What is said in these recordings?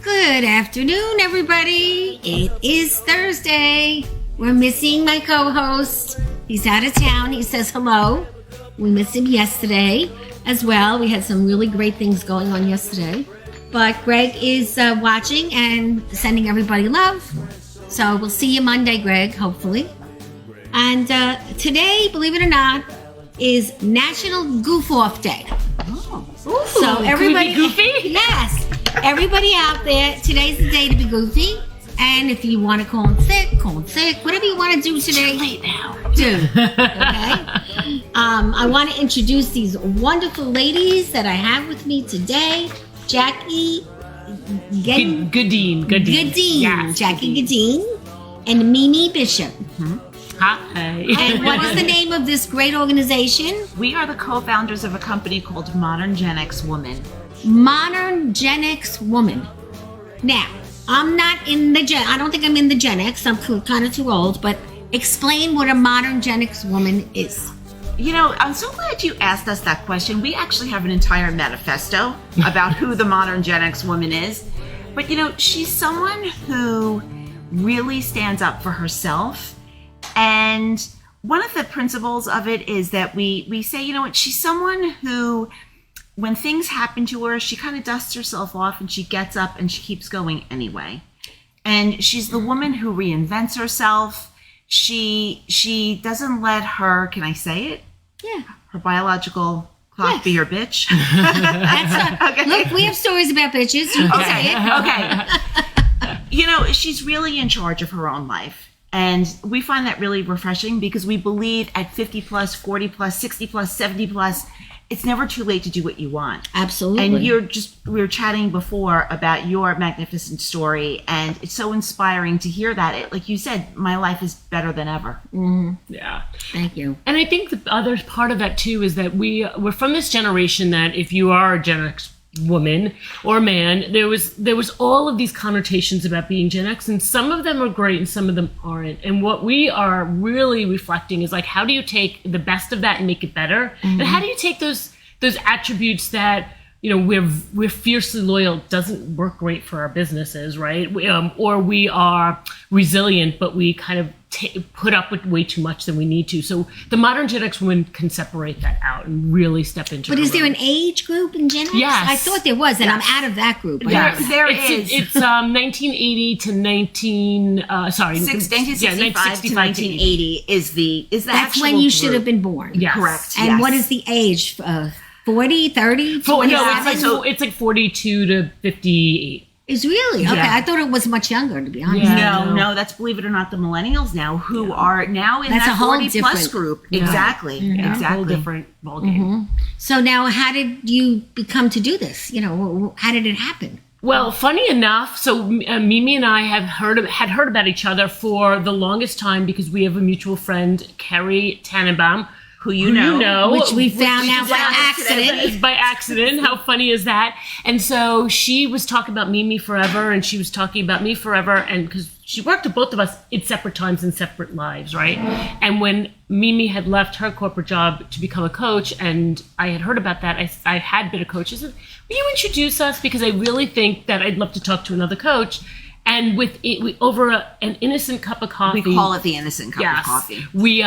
Good afternoon, everybody. It is Thursday. We're missing my co-host. He's out of town. He says hello. We missed him yesterday as well. We had some really great things going on yesterday. But Greg is watching and sending everybody love. So we'll see you Monday, Greg, hopefully. And today, believe it or not, is National Goof Off Day. Oh. Ooh, so everybody, goofy? Yes. Everybody out there, today's the day to be goofy. And if you want to call in sick, whatever you want to do today, Too late now. do. Okay? I want to introduce these wonderful ladies that I have with me today. Jackie Ghedine. Ghedine. Jackie Ghedine. And Mimi Bishop. Mm-hmm. Hi. And what is the name of this great organization? We are the co-founders of a company called Modern Gen X Woman. Modern Gen X Woman. Now, I'm not in the I don't think I'm in the Gen X. I'm kind of too old, but explain what a modern Gen X woman is. You know, I'm so glad you asked us that question. We actually have an entire manifesto about who the modern Gen X woman is. But, you know, she's someone who really stands up for herself. And one of the principles of it is that we say, you know what, she's someone who, when things happen to her, she kind of dusts herself off and she gets up and she keeps going anyway. And she's the woman who reinvents herself. She doesn't let her, can I say it? Yeah. Her biological clock be her bitch. Okay. Look, we have stories about bitches. You can say it. Okay. You know, she's really in charge of her own life. And we find that really refreshing because we believe at 50 plus, 40 plus, 60 plus, 70 plus, it's never too late to do what you want. Absolutely. And we were chatting before about your magnificent story, and it's so inspiring to hear that. Like you said, my life is better than ever. Mm-hmm. Yeah. Thank you. And I think the other part of that too is that we're from this generation that if you are a Gen X woman or man, there was all of these connotations about being Gen X, and some of them are great and some of them aren't. And what we are really reflecting is like, how do you take the best of that and make it better? Mm-hmm. And how do you take those attributes that, you know, we're fiercely loyal doesn't work great for our businesses, right? Or we are resilient, but we kind of put up with way too much than we need to. So the modern Gen X woman can separate that out and really step into. But is role. there an age group in Gen X? Yes. I thought there was, and I'm out of that group. There is. It's 1980 to 1965 to 1980 is the That's actual when you group. should have been born. Yes. Correct. And yes. what is the age? 40, 30, 27? It's like 42 to 58. It's really? Okay, Yeah. I thought it was much younger, to be honest. Yeah. No, that's, believe it or not, the millennials now who are now in That's a that whole 40 plus different- group. Yeah. Exactly. Yeah, Exactly. a whole different ballgame. So now, how did you become to do this? You know, how did it happen? Well, funny enough, so Mimi and I had heard about each other for the longest time because we have a mutual friend, Carrie Tannenbaum, who you know, Which we found out by accident. By accident. How funny is that? And so she was talking about Mimi forever, and she was talking about me forever, and because she worked with both of us in separate times and separate lives, right? And when Mimi had left her corporate job to become a coach, and I had heard about that, I had been a coach. I said, will you introduce us? Because I really think that I'd love to talk to another coach. And with it, over an innocent cup of coffee. We call it the innocent cup of coffee. We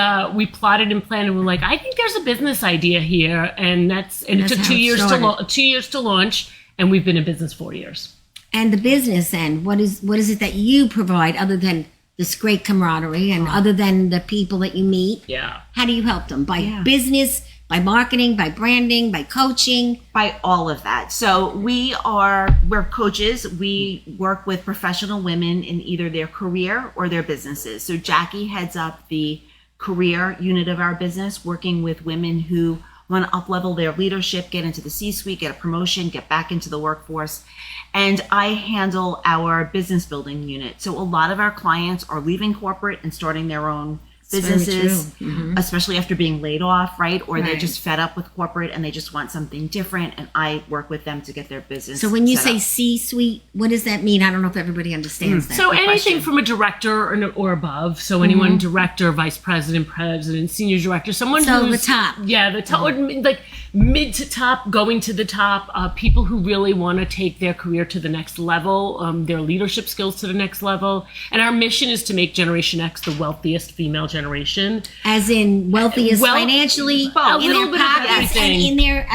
plotted and planned, and we're like, I think there's a business idea here, and it took 2 years to launch, and we've been in business 4 years. And the business end, what is it that you provide other than this great camaraderie and other than the people that you meet? Yeah. How do you help them? By business, by marketing, by branding, by coaching? By all of that. So we're coaches. We work with professional women in either their career or their businesses. So Jackie heads up the career unit of our business, working with women who want to up-level their leadership, get into the C-suite, get a promotion, get back into the workforce. And I handle our business building unit. So a lot of our clients are leaving corporate and starting their own businesses, true. especially after being laid off, right? Or they're Right. just fed up with corporate and they just want something different. And I work with them to get their business. So when you set say up. C-suite, what does that mean? I don't know if everybody understands that. So anything question. from a director or above. So anyone director, vice president, president, senior director, someone So who's the top. Yeah, the top, or like mid to top, going to the top. People who really want to take their career to the next level, their leadership skills to the next level. And our mission is to make Generation X the wealthiest female generation. As in wealthiest Well, financially, a in little their bit of pockets, and everything. in their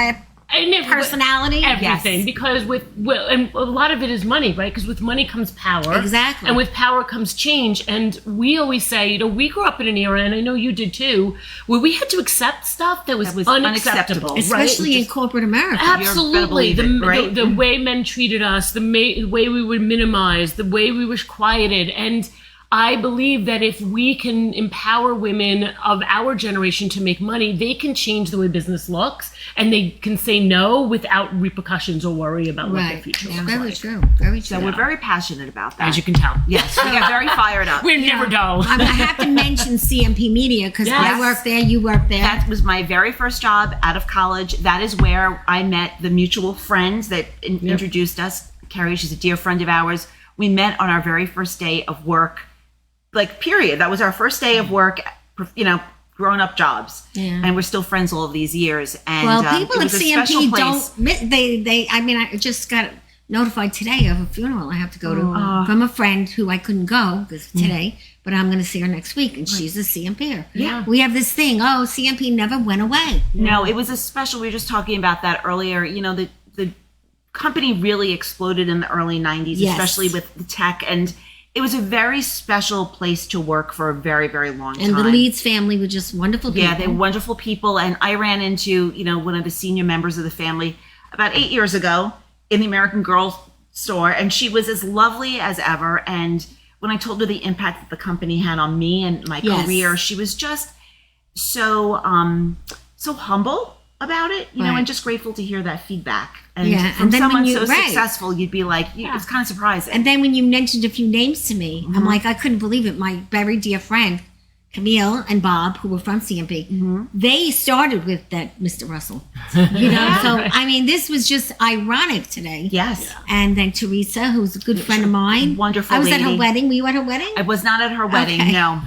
And personality. everything, Yes. because and a lot of it is money, right? Because with money comes power, Exactly. and with power comes change. And we always say, we grew up in an era, and I know you did too, where we had to accept stuff that was unacceptable. unacceptable, Especially in corporate America. Absolutely, believe it, right? the way men treated us, the way we were minimized, the way we were quieted, and I believe that if we can empower women of our generation to make money, they can change the way business looks, and they can say no without repercussions or worry about what their Right. future Yeah, looks very like. true. Very true. So we're very passionate about that. As you can tell. Yes, we get very fired up. We're never dull. I have to mention CMP Media because I Yes. work there, you work there. That was my very first job out of college. That is where I met the mutual friends that introduced us. Carrie, she's a dear friend of ours. We met on our very first day of work, period. That was our first day of work, grown-up jobs. Yeah. And we're still friends all of these years. And Well, people it at was a special CMP place. don't. I just got notified today of a funeral I have to go to from a friend who I couldn't go today, but I'm going to see her next week, and she's a CMPer. Yeah. We have this thing. Oh, CMP never went away. No, it was a special. We were just talking about that earlier. The company really exploded in the early 90s, Yes. especially with the tech. And it was a very special place to work for a very, very long time. And the Leeds family were just wonderful people. Yeah, they were wonderful people. And I ran into, one of the senior members of the family about 8 years ago in the American Girl store. And she was as lovely as ever. And when I told her the impact that the company had on me and my Yes. career, she was just so humble about it, Right. and just grateful to hear that feedback. And Yeah, from and then when someone you- so right. successful, you'd be like, it's kind of surprising. And then when you mentioned a few names to me, I'm like, I couldn't believe it. My very dear friend, Camille and Bob, who were from CMP, they started with that Mr. Russell. So, I mean, this was just ironic today. Yes. And then Teresa, who's a good friend of mine. Wonderful I was at her lady. wedding. Were you at her wedding? I was not at her wedding, Okay. no.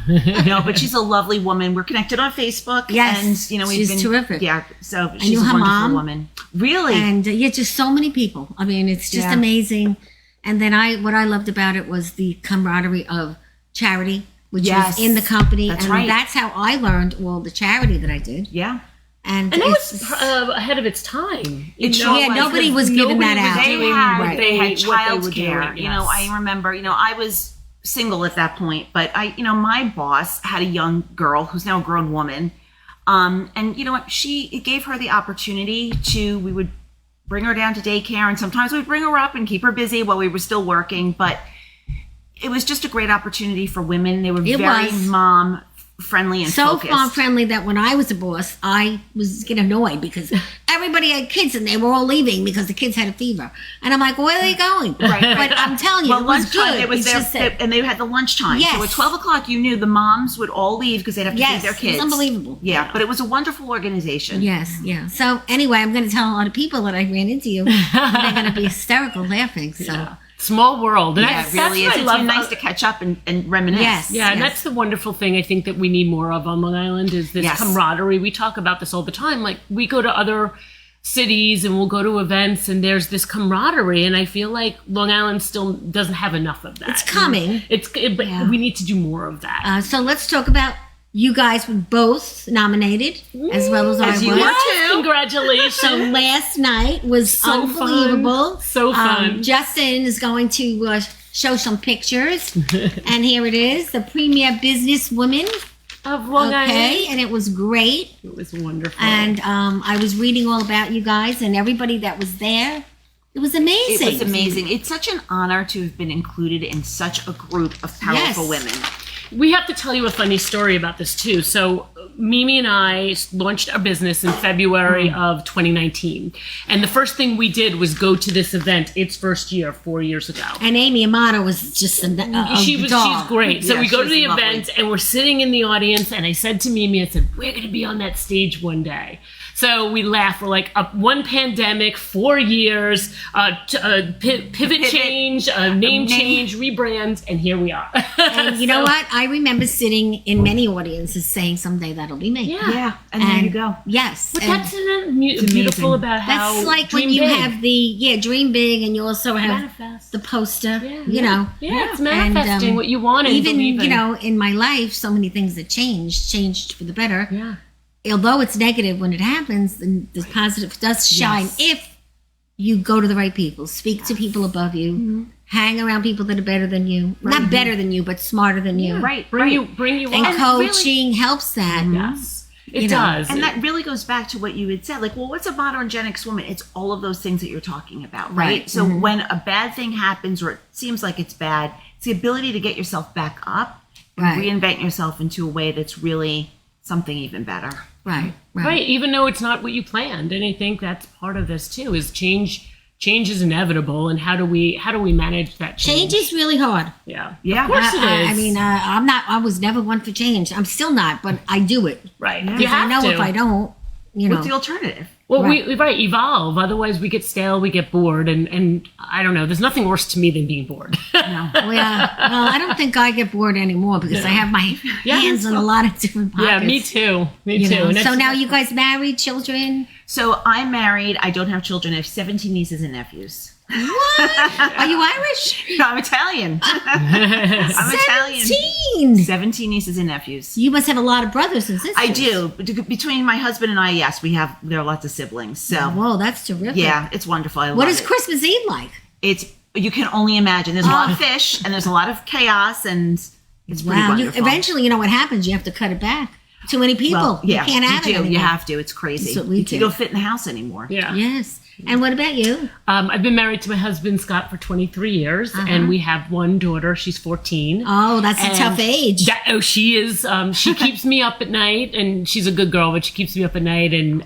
No, but she's a lovely woman. We're connected on Facebook. Yes, And, we've she's been terrific. Yeah, so knew she's a her wonderful mom. woman. Really? And just so many people. I mean, it's just Yeah. amazing. And then what I loved about it was the camaraderie of charity, which Yes. was in the company. That's and right. that's how I learned all the charity that I did. Yeah. And And that it's- was ahead of its time. It sure yeah, was. nobody was giving that out. They doing had, what they had what they child were care. doing, yes. I remember, I was single at that point, but my boss had a young girl who's now a grown woman. And you know what? It gave her the opportunity we would bring her down to daycare, and sometimes we'd bring her up and keep her busy while we were still working. But it was just a great opportunity for women. They were It very was. mom friendly and so focused. farm friendly that when I was a boss, I was getting annoyed because everybody had kids and they were all leaving because the kids had a fever. And I'm like, where are they going? Right. But I'm telling you, Well, it was lunchtime, good. it was It's their, just that- and they had the lunchtime. Yes. So at 12 o'clock, you knew the moms would all leave because they'd have to Yes, feed their kids. it's unbelievable. Yeah, but it was a wonderful organization. Yes, yeah. So anyway, I'm going to tell a lot of people that I ran into you. And they're going to be hysterical laughing. So Small world. And Yeah, that's, it really that's is. what I It's been love. nice to catch up and reminisce. Yes. Yeah, and that's the wonderful thing I think that we need more of on Long Island is this Yes. camaraderie. We talk about this all the time. Like we go to other cities and we'll go to events and there's this camaraderie, and I feel like Long Island still doesn't have enough of that. It's coming. But Yeah. we need to do more of that. so let's talk about you guys were both nominated as well as I As you was. were. Yes, too. congratulations. So last night was So fun. unbelievable. So fun. Justin is going to show some pictures, and here it is, the premier businesswoman. of Long Okay, Island. and it was great. It was wonderful. And I was reading all about you guys and everybody that was there. It was amazing. It was amazing. It's such an honor to have been included in such a group of powerful Yes. women. we have to tell you a funny story about this too. So Mimi and I launched our business in February of 2019. And the first thing we did was go to this event, its first year, 4 years ago. And Amy Amato was just a doll. She's great. So Yeah, we go to the she's lovely. event and we're sitting in the audience, and I said to Mimi, I said, we're going to be on that stage one day. So we laugh. We're like, one pandemic, 4 years, pivot change, name change, rebrand, and here we are. And you know what? I remember sitting in many audiences saying, someday that'll be me. Yeah, and there you go. Yes. But and that's beautiful amazing. about how that's like dream when you big. have the, dream big, and you also have Manifest. the poster, Yeah, you know. Yeah, it's manifesting And, what you want and even, believe in. in my life, so many things that changed for the better. Yeah. Although it's negative when it happens, the positive does shine if you go to the right people, speak to people above you, hang around people that are better than you, not better than you, but smarter than you. Right, Bring you And up. coaching helps that. Yes, it You know, does. And that really goes back to what you had said. Like, well, what's a modern Gen X woman? It's all of those things that you're talking about, right? Right. So when a bad thing happens or it seems like it's bad, it's the ability to get yourself back up and Right. reinvent yourself into a way that's really something even better. Right, even though it's not what you planned. And I think that's part of this too, is change is inevitable, and how do we manage that change? Change is really hard. Yeah. Yeah. Of course it is. I mean, I was never one for change. I'm still not, but I do it. right. Because You have I know to. if I don't, What's the alternative? Well, Right. we evolve. Otherwise, we get stale, we get bored, and I don't know. There's nothing worse to me than being bored. No. well, I don't think I get bored anymore because I have my hands in a lot of different pockets. Yeah, me too. Me You too. know? And So it's- now you guys married, children? So I'm married. I don't have children. I have 17 nieces and nephews. What? Are you Irish? I'm Italian. I'm Italian. 17! 17 nieces and nephews. You must have a lot of brothers and sisters. I do. Between my husband and I, yes, there are lots of siblings. So Whoa, that's terrific. yeah, it's wonderful. I What love is it. Christmas Eve like? You can only imagine. There's a lot of fish and there's a lot of chaos, and it's pretty Wow. wonderful. Eventually, you know what happens? You have to cut it back. Too many people. Well, yeah, you can't have you it do. anymore. You have to. It's crazy. That's what we You do. don't fit in the house anymore. yeah. Yes. And what about you? I've been married to my husband Scott for 23 years, and we have one daughter. She's 14. Oh, that's a And tough age. She is. She keeps me up at night, and she's a good girl, but she keeps me up at night. And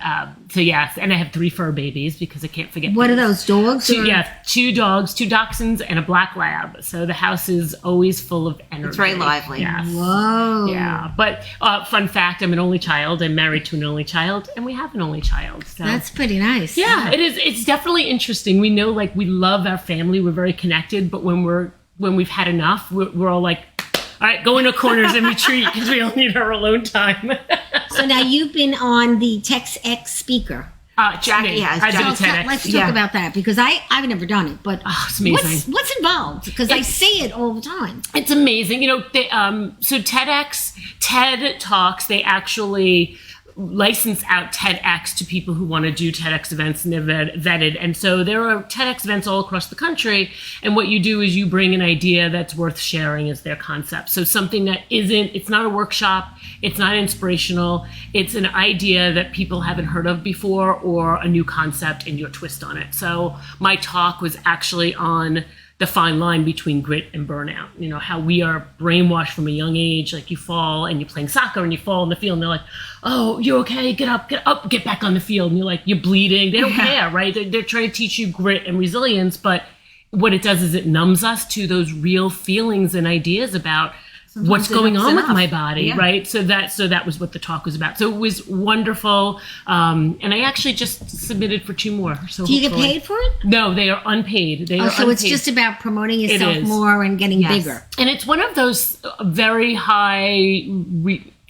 so yes, and I have 3 fur babies because I can't forget. What are those? those, dogs? or- Yeah, 2 dogs, 2 dachshunds, and a black lab. So the house is always full of energy. It's very lively. Yes. Whoa. Yeah, but fun fact: I'm an only child. I'm married to an only child, and we have an only child. So. That's pretty nice. Yeah, it is. It's definitely interesting. We know, like, we love our family. We're very connected. But when we've had enough, we're all like, all right, go into corners and retreat because we all need our alone time. So now you've been on the TEDx speaker. Jackie has. I've been Jackie- to TEDx. Let's talk Yeah. about that because I've never done it. But it's amazing. What's involved? Because I see it all the time. It's amazing. You know, so TED Talks, they actually license out TEDx to people who want to do TEDx events, and they're vetted. And so there are TEDx events all across the country. And what you do is you bring an idea that's worth sharing as their concept. So something that it's not a workshop, it's not inspirational, it's an idea that people haven't heard of before or a new concept and your twist on it. So my talk was actually on the fine line between grit and burnout. You know, how we are brainwashed from a young age. Like, you fall and you're playing soccer and you fall in the field and they're like, oh, you okay? Get up, get back on the field. And you're like, you're bleeding. They don't care, right? They're trying to teach you grit and resilience. But what it does is it numbs us to those real feelings and ideas about what's going on with my body, right? So that was what the talk was about. So it was wonderful. And I actually just submitted for 2 more. So Do you get hopefully- paid for it? No, they are unpaid. They are So it's unpaid. just about promoting yourself is. more and getting Yes. bigger. And it's one of those very high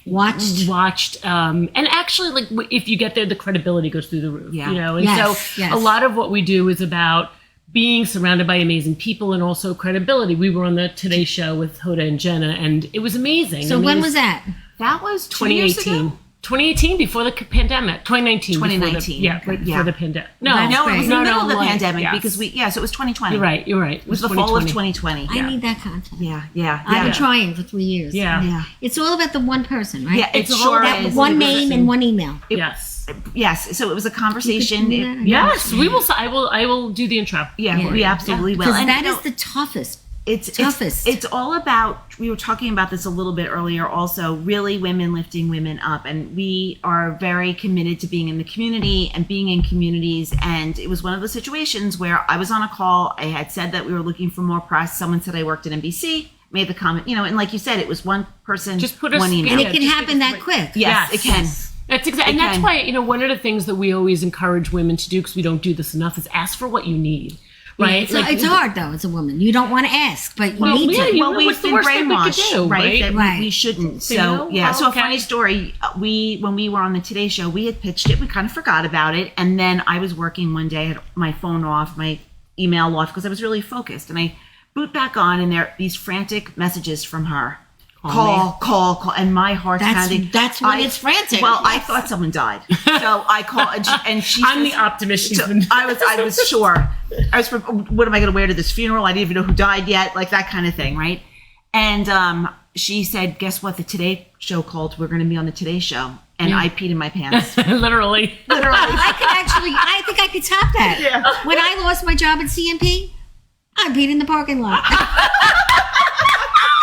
watched and actually, like, if you get there, the credibility goes through the roof. Yeah. You know, and Yes, so yes. a lot of what we do is about being surrounded by amazing people and also credibility. We were on the Today Show with Hoda and Jenna, and it was amazing. So when was that? That was 2 years 2018. ago? 2018, before the pandemic. 2019. before the- 2019. Right Yeah. before the pandemic. No, That's No, it was great. in the middle of the like- pandemic yes. because so it was 2020. You're right. You're right. It was the fall of 2020. I need that content. Yeah. I've been trying for 3 years. Yeah. Yeah. It's all about the one person, right? Yeah, it's it all sure about is. one It was name and one email. Yes. Yes. So it was a conversation. You could do that? Yes. We will. I will do the intro. We absolutely will. Because And, that you know, is the toughest. toughest. It's all about, we were talking about this a little bit earlier also, really women lifting women up. And we are very committed to being in the community and being in communities. And it was one of those situations where I was on a call. I had said that we were looking for more press. Someone said I worked at NBC, made the comment, and like you said, it was one person, just put one email. And it can happen that quick. Yes, it can. That's exactly, and that's why, one of the things that we always encourage women to do, because we don't do this enough, is ask for what you need. Right, so it's hard though as a woman. You don't want to ask, but you need to. Well, we've been brainwashed, right? That we shouldn't. So So a funny story. When we were on the Today Show, we had pitched it. We kind of forgot about it, and then I was working one day, I had my phone off, my email off, because I was really focused, and I boot back on, and there are these frantic messages from her. Call, and my heart's pounding. That's when it's frantic. Well, I thought someone died, so I called, and she. I'm the optimist. So I was sure. What am I going to wear to this funeral? I didn't even know who died yet, like that kind of thing, right? And she said, "Guess what? The Today Show called. We're going to be on the Today Show." And I peed in my pants. Literally. I think I could top that. Yeah. When I lost my job at CMP, I peed in the parking lot.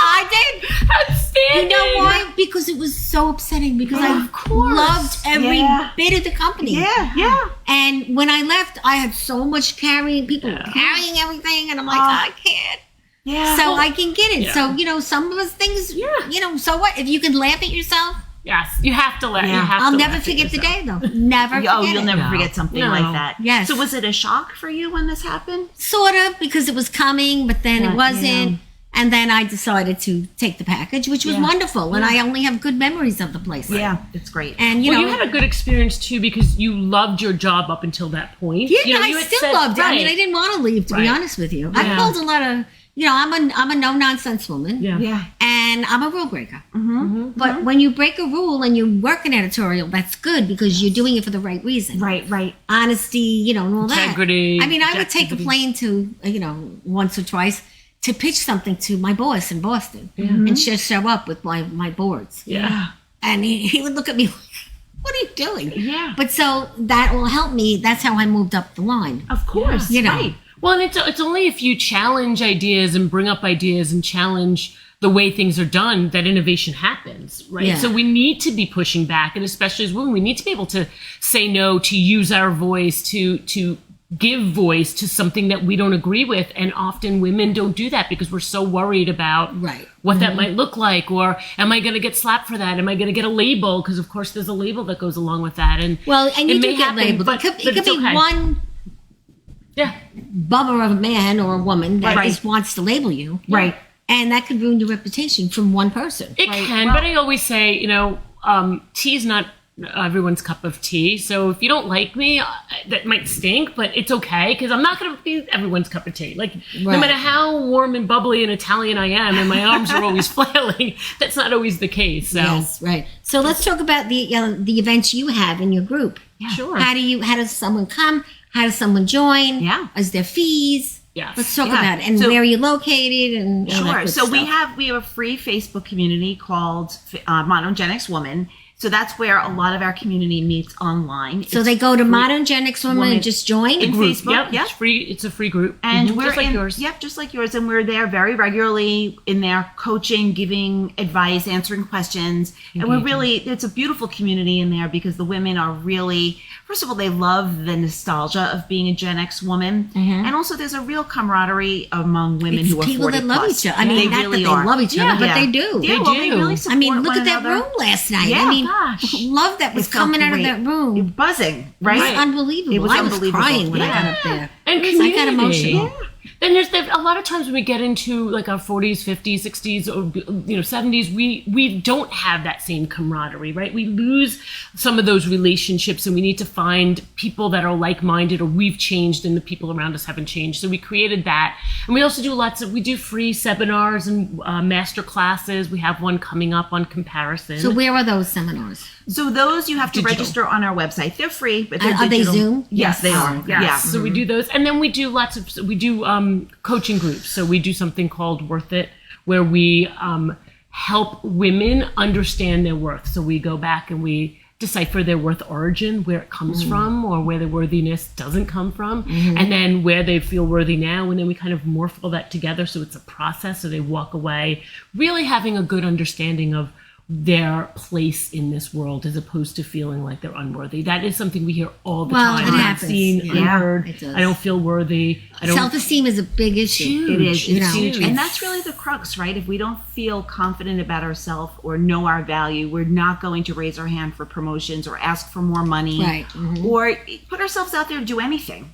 I did. Outstanding. You know why? Because it was so upsetting. Because I loved every bit of the company. Yeah. And when I left, I had so much carrying carrying everything, and I'm like, I can't. Yeah. So I can get it. Yeah. So some of those things. So what? If you can laugh at yourself. Yes, you have to laugh. Yeah. I'll never forget the day though. Never. You'll never forget something like that. Yes. So was it a shock for you when this happened? Sort of, because it was coming, but then it wasn't. Yeah. And then I decided to take the package, which was wonderful. And I only have good memories of the place. Yeah, it's great. And you had a good experience too, because you loved your job up until that point. Yeah, I still loved it. I mean, I didn't want to leave, to be honest with you. I pulled a lot of, I'm a no nonsense woman. Yeah. And I'm a rule breaker. But when you break a rule and you work an editorial, that's good because you're doing it for the right reason. Right. Honesty, and all that. Integrity. I mean, I would take a plane to, once or twice to pitch something to my boss in Boston and just show up with my boards. Yeah. And he would look at me like, what are you doing? Yeah. But so that will help me. That's how I moved up the line. Of course. Right. Well, and it's only if you challenge ideas and bring up ideas and challenge the way things are done that innovation happens, right? Yeah. So we need to be pushing back, and especially as women, we need to be able to say no, to use our voice, to give voice to something that we don't agree with. And often women don't do that because we're so worried about what that might look like, or am I going to get slapped for that? Am I going to get a label? Because of course there's a label that goes along with that. And you do get labeled. It could be one bummer of a man or a woman that just wants to label you. Right. And that could ruin your reputation from one person. It can, but I always say, tea is not everyone's cup of tea. So if you don't like me, that might stink, but it's okay because I'm not going to be everyone's cup of tea. Like no matter how warm and bubbly and Italian I am, and my arms are always flailing, that's not always the case. So. Yes, right. So let's talk about the events you have in your group. Yeah. Sure. How does someone come? How does someone join? Yeah. Is there fees? Yes. Let's talk about it. And where are you located? And all that Sure. good So we stuff. have a free Facebook community called Modern Gen X Woman. So that's where a lot of our community meets online. So they go to Modern Gen X Women and just join? In Facebook. Yep. It's free. It's a free group. And we're just like yours. Yep, just like yours. And we're there very regularly in there coaching, giving advice, answering questions. And it's a beautiful community in there because the women are really, first of all, they love the nostalgia of being a Gen X woman. And also there's a real camaraderie among women who are 40 people that love plus. each other. I mean, not really that they love each other, but they do. Yeah, they really support I mean, look one at that another. room last night. Yeah, I mean, gosh. love that was It felt coming out of great. that room. Buzzing, right? It was unbelievable. It was I was unbelievable. crying when I Yeah. got up there. And I got emotional. Then there's a lot of times when we get into like our 40s, 50s, 60s, or 70s, we don't have that same camaraderie, right? We lose some of those relationships, and we need to find people that are like-minded, or we've changed and the people around us haven't changed. So we created that, and we also do free seminars and master classes. We have one coming up on comparison. So where are those seminars? So those you have to Digital. register on our website. They're free, but they're Are they digital. Zoom? Yes, they are. Yes. Yeah. So we do those, and then we do coaching groups. So we do something called Worth It, where we help women understand their worth. So we go back and we decipher their worth origin, where it comes from, or where the worthiness doesn't come from, and then where they feel worthy now, and then we kind of morph all that together so it's a process, so they walk away really having a good understanding of their place in this world, as opposed to feeling like they're unworthy. That is something we hear all the time. It I'm happens. seen, unheard. It does. I don't feel worthy. I don't. Self-esteem is a big issue. It is. You It's know, huge. And that's really the crux, right? If we don't feel confident about ourselves or know our value, we're not going to raise our hand for promotions or ask for more money, Right. or put ourselves out there to do anything,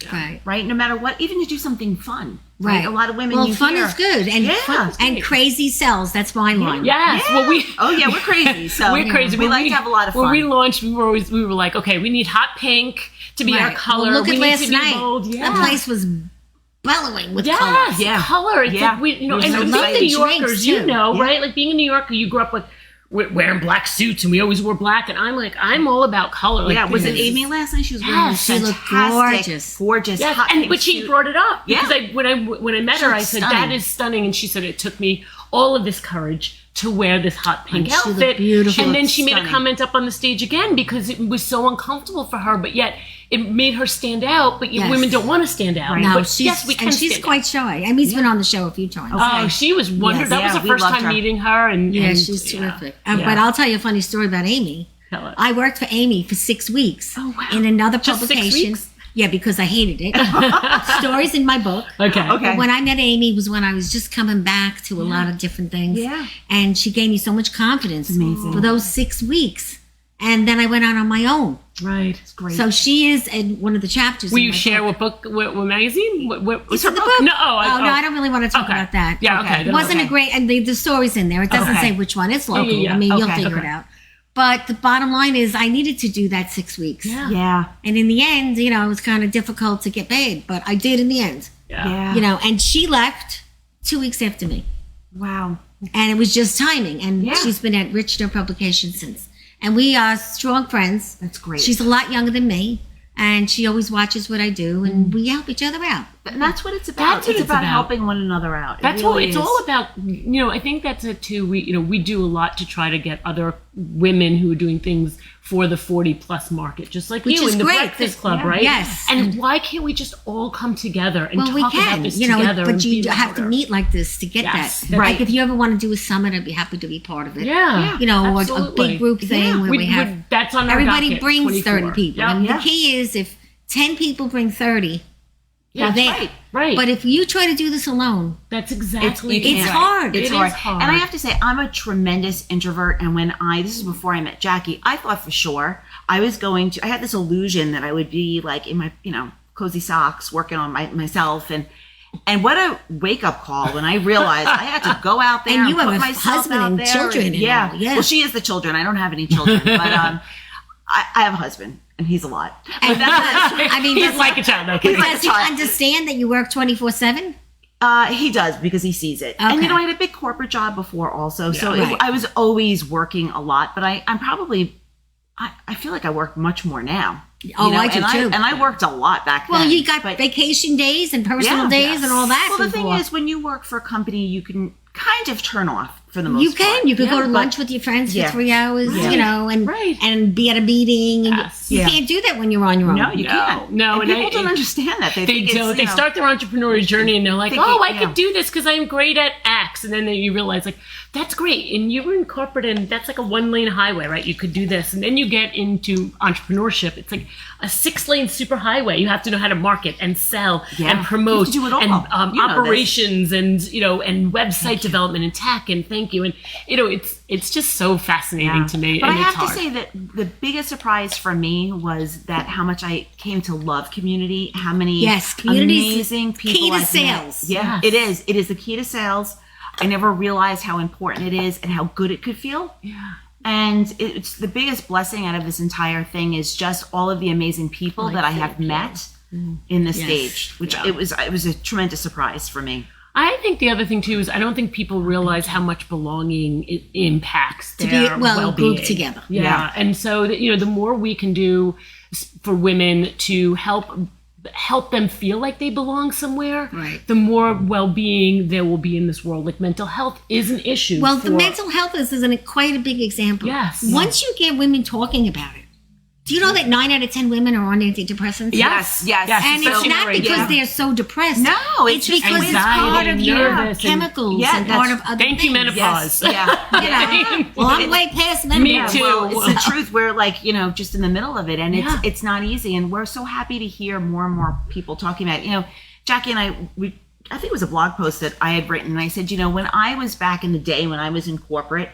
Right. No matter what, even to do something fun. Right. A lot of women. Well, you fun hear, is good, and Yeah. and crazy sells. That's my line. Yes. Yeah. Well, we're crazy. So we're crazy. We When like to have a lot of fun. When we launched, we were like, okay, we need hot pink to be our Right. color. Well, look we at need last to be night. bold. Yeah. The place was bellowing with Yes, colors. Yeah. color. It's Yeah. like we, It was and so being exciting. New Yorkers, Drinks, you too. know, Yeah. right? Like being a New Yorker, you grew up with wearing black suits, and we always wore black. And I'm all about color. Like, was it this is- Amy last night? She was wearing Yes, this she looked fantastic, gorgeous, Yes, hot and pink but she suit. brought it up Yeah. because when I met her, I looked said stunning. that is stunning, and she said it took me all of this courage to wear this hot pink And she looked outfit. beautiful. And then she made a Stunning. comment up on the stage again because it was so uncomfortable for her, but yet it made her stand out. But Yes. women don't want to stand out. No, But she's yes, we can and she's stand quite out. shy. I mean, she's been on the show a few times. Oh, she was wonderful. Yes. That was Yeah, the we first loved time her. meeting her, and Yeah, and, she's terrific. Yeah. But I'll tell you a funny story about Amy. Tell us. I worked for Amy for 6 weeks Oh, wow. in another Just 6 publication. weeks? Yeah, because I hated it. Stories in my book. Okay. Okay. When I met Amy was when I was just coming back to a lot of different things. Yeah. And she gave me so much confidence Amazing. for those 6 weeks. And then I went out on my own. Right. Great. So she is in one of the chapters. Will in you my share book. what book, what magazine? What was It's in the book. No, no, I don't really want to talk Okay. about that. Yeah, okay. It wasn't Okay. a great, and the story's in there. It doesn't Okay. say which one. It's local. yeah. I mean, you'll Okay. figure it out. But the bottom line is, I needed to do that 6 weeks. Yeah. Yeah. And in the end, it was kind of difficult to get paid, but I did in the end. Yeah. And she left 2 weeks after me. Wow. And it was just timing. And Yeah. she's been at Richter Publications since. And we are strong friends. That's great. She's a lot younger than me. And she always watches what I do. And we help each other out. And that's what it's about. That's what it's it's about about. helping one another out. It That's really all. It's is. all about. I think that's it too. We do a lot to try to get other women who are doing things for the 40+ market, just like Which you is in the great. Breakfast Club, Yeah. right? Yes. And why can't we just all come together and Well, we talk about can, this together? but and you be have to louder? meet like this to get Yes, that. that's Like if you ever want to do a summit, I'd be happy to be part of it. Yeah. Or a absolutely. big group thing Yeah. where we have that's on our everybody docket, brings 24. 30 people. Yep. And Yeah. the key is if 10 people bring 30, Yeah, they're that's there. right. But if you try to do this alone, That's exactly. you it's can't. hard. It's It hard. is hard. And I have to say, I'm a tremendous introvert. And when this is before I met Jackie, I thought for sure I was going to, I had this illusion that I would be like in my, cozy socks working on myself. And what a wake up call when I realized I had to go out there And you put have a myself husband out and there. children and Yeah. all, yeah. Well, she is the children. I don't have any children, but I have a husband and he's a lot. But that's, I mean, he's does- like a child. Okay. like does a he child. understand that you work 24/7? He does because he sees it. And Okay. I had a big corporate job before also. So Right. I was always working a lot, but I'm probably, I feel like I work much more now. Oh, I do and too. And I worked a lot back then. Well, you got but- vacation days and personal Yeah. days and all that. Well, the thing before. is, when you work for a company, you can kind of turn off for the most You can. part. You could Yeah, go to but- lunch with your friends Yeah. for 3 hours, Right. and Right. and be at a meeting. And Yes. you Yeah. can't do that when you're on your own. No, you No, can't. no, and and people don't understand that. They They think don't. it's, They start their entrepreneurial journey and they're like, Thinking, "Oh, I yeah. could do this because I'm great at X," and then you realize, like, that's great. And you were in corporate, and that's like a 1-lane highway, right? You could do this, and then you get into entrepreneurship. It's like a 6-lane superhighway. You have to know how to market and sell Yeah. and promote You have to do it all. and You know this. operations and website development and tech and thank you and it's just so fascinating to me. But and I it's have hard. to say that the biggest surprise for me was that how much I came to love community, how many Yes, community is amazing people key to I've met. sales. Yeah, Yes. it is. It is the key to sales. I never realized how important it is and how good it could feel. Yeah. And it's the biggest blessing out of this entire thing is just all of the amazing people that I have met in the stage, which Yeah. it was a tremendous surprise for me. I think the other thing too is I don't think people realize how much belonging it impacts To be, their well, well-being. grouped together. Yeah. And so that, the more we can do for women to help them feel like they belong somewhere, Right. the more well-being there will be in this world. Like mental health is an issue. Well, the for- mental health is quite a big example. Yes. Once you get women talking about it, Do you know that 9 out of 10 women are on antidepressants? Yes. And it's not because they're so depressed. No, it's because it's part of your chemicals and part of other Thank things. you, menopause. Long way past menopause. Me too. Well, it's the truth. We're like, just in the middle of it, and it's not easy. And we're so happy to hear more and more people talking about it. Jackie and I think it was a blog post that I had written, and I said, when I was back in the day when I was in corporate,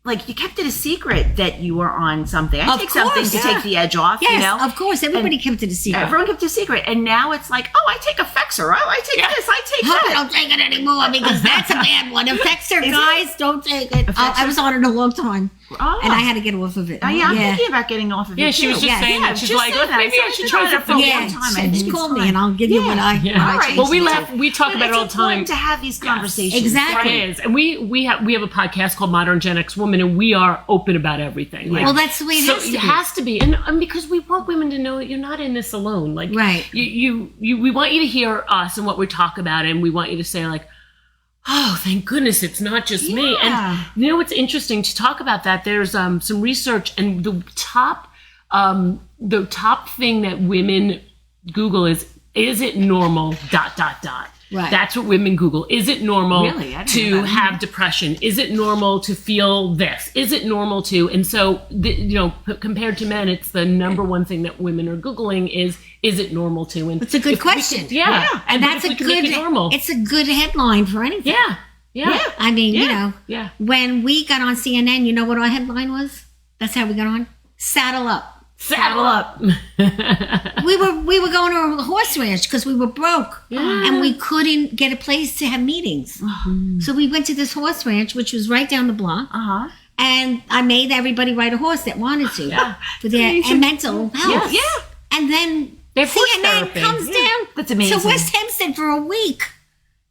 like, you kept it a secret that you were on something. I take something to take the edge off, Yes, of course. Everybody kept it a secret. Everyone kept it a secret. And now it's like, I take Effexor. I take this. I take that. I don't take it anymore because that's a bad one. Effexor, guys, don't take it. I was on it a long time. And I had to get off of it. I'm thinking about getting off of it, Yeah, she was just saying that. She's like, maybe I should try that for a long time. Just call me and I'll give you what I change. Well, we talk about it all the time. It's important to have these conversations. Exactly. It is. And we have a podcast called Modern Gen X Woman, and we are open about everything. Well, that's the way it has to be. And because we want women to know that you're not in this alone. Like, right. We want you to hear us and what we talk about, and we want you to say, like, oh, thank goodness it's not just me. And it's interesting to talk about that. There's some research, and the top thing that women Google is it normal ... Right. That's what women Google. Is it normal to have that. depression? Is it normal to feel this? Is it normal to? And so, compared to men, it's the number one thing that women are Googling is it normal to? And it's a good question. And that's a good normal. It's a good headline for anything. Yeah. I mean, when we got on CNN, you know what our headline was? That's how we got on. Saddle up. Saddle up. we were going to a horse ranch because we were broke and we couldn't get a place to have meetings. So we went to this horse ranch, which was right down the block. And I made everybody ride a horse that wanted to for their mental health. And then CNN comes down That's amazing. to West Hempstead for a week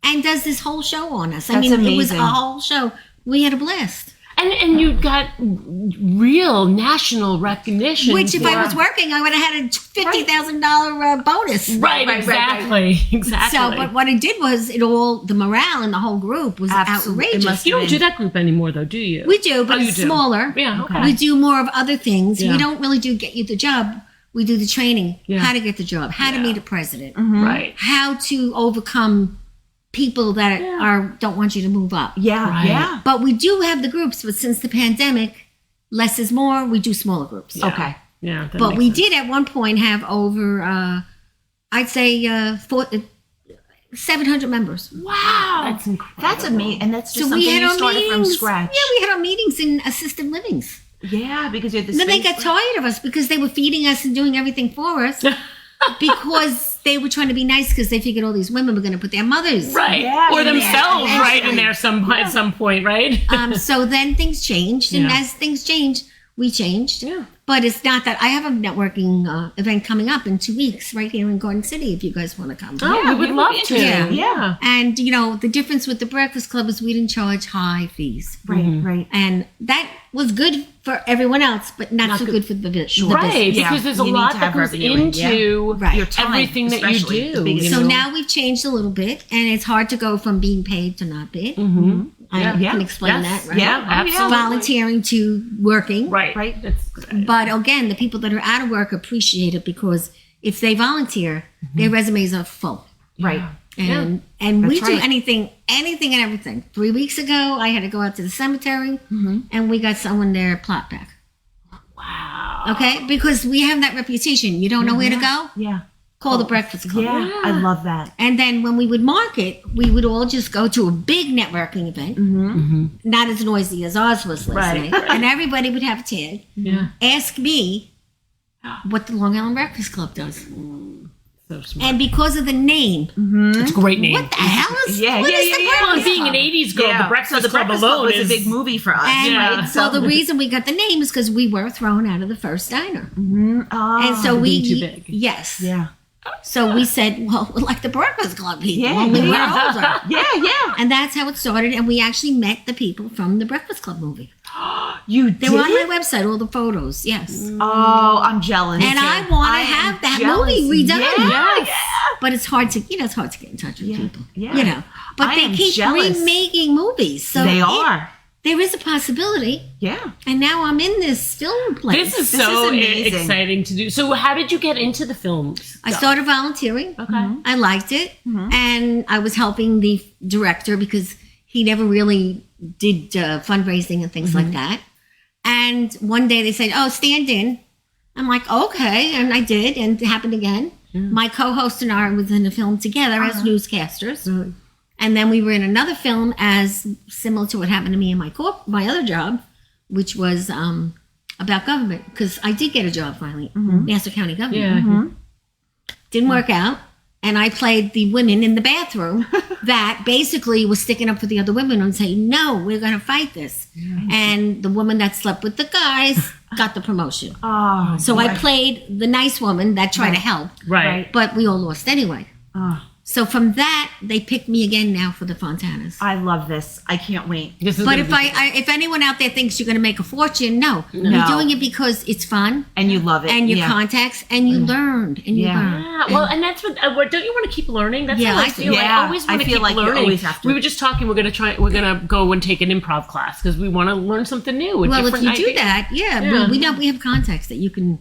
and does this whole show on us. That's amazing. It was a whole show. We had a blast. And you got real national recognition. Which, if I was working, I would have had a $50,000 bonus. Right, exactly. So, but what it did was, the morale in the whole group was outrageous. You don't do that group anymore, though, do you? We do, but it's smaller. Yeah, okay. We do more of other things. We don't really do get you the job. We do the training, how to get the job, how to meet a president, right? How to overcome people that don't want you to move up. But we do have the groups, but since the pandemic, less is more. We do smaller groups. Okay. Yeah. But we did at one point have over, I'd say, 700 members. Wow. That's incredible. That's amazing. And that's just something you started from scratch. Yeah, we had our meetings in assisted livings. Yeah, because you had the Then they got tired of us because they were feeding us and doing everything for us. Because they were trying to be nice because they figured all these women were going to put their mothers or themselves in there at some point, right? So then things changed, and as things changed, we changed. But it's not that I have a networking event coming up in 2 weeks right here in Garden City. If you guys want to come, we would love to. Yeah. And the difference with the Breakfast Club is we didn't charge high fees, right, and that was good for everyone else, but not so good for the business. Right, because there's a lot that goes into your time, everything that you do. So now we've changed a little bit, and it's hard to go from being paid to not paid. I can explain that, right? Yeah, absolutely. Volunteering to working. Right. But again, the people that are out of work appreciate it because if they volunteer, their resumes are full. Right. And we do anything and everything. 3 weeks ago, I had to go out to the cemetery, and we got someone there plot back. Wow. Okay? Because we have that reputation. You don't know where to go? Yeah. Call the Breakfast Club. Yeah, I love that. And then when we would market, we would all just go to a big networking event, not as noisy as ours was last night, and everybody would have a tag. Ask me what the Long Island Breakfast Club does. So smart. And because of the name, it's a great name. What the hell is? Yeah. Well, being an '80s girl, the Breakfast Club alone was a big movie for us. And so the reason we got the name is because we were thrown out of the first diner, and so we too big. Yes. Yeah. So we said, well, we're like the Breakfast Club people when we were older. Yeah. And that's how it started. And we actually met the people from the Breakfast Club movie. You did? They were on my website, all the photos, yes. Oh, I'm jealous. And I want to have that movie redone. Yeah. But it's hard to, it's hard to get in touch with people. Yeah. But they keep remaking movies. So they are. there is a possibility. Yeah. And now I'm in this film place. This is This so is amazing. exciting to do. So how did you get into the films? I started volunteering. Okay. I liked it. And I was helping the director because he never really did fundraising and things like that. And one day they said, oh, stand in. I'm like, okay. And I did. And it happened again. My co-host and I was in a film together as newscasters. And then we were in another film as similar to what happened to me in my other job, which was about government. Because I did get a job finally, Nassau County government. Yeah. Didn't work out. And I played the women in the bathroom that basically was sticking up for the other women and saying, no, we're going to fight this. And the woman that slept with the guys got the promotion. Oh, So I played the nice woman that tried to help, Right. but we all lost anyway. So from that, they picked me again now for the Fontanas. I love this. I can't wait. This is But gonna if if anyone out there thinks you're going to make a fortune, no. You're doing it because it's fun And you love it. and your contacts and you learned and you Yeah. learned. Yeah, well, and that's what don't you want to keep learning? That's Yeah, how I I feel. do. I Yeah, always want I to feel keep like you learning. always have to. We were just talking. We're gonna go and take an improv class because we want to learn something new. a Well, if different you do idea. that, Yeah. we have contacts that you can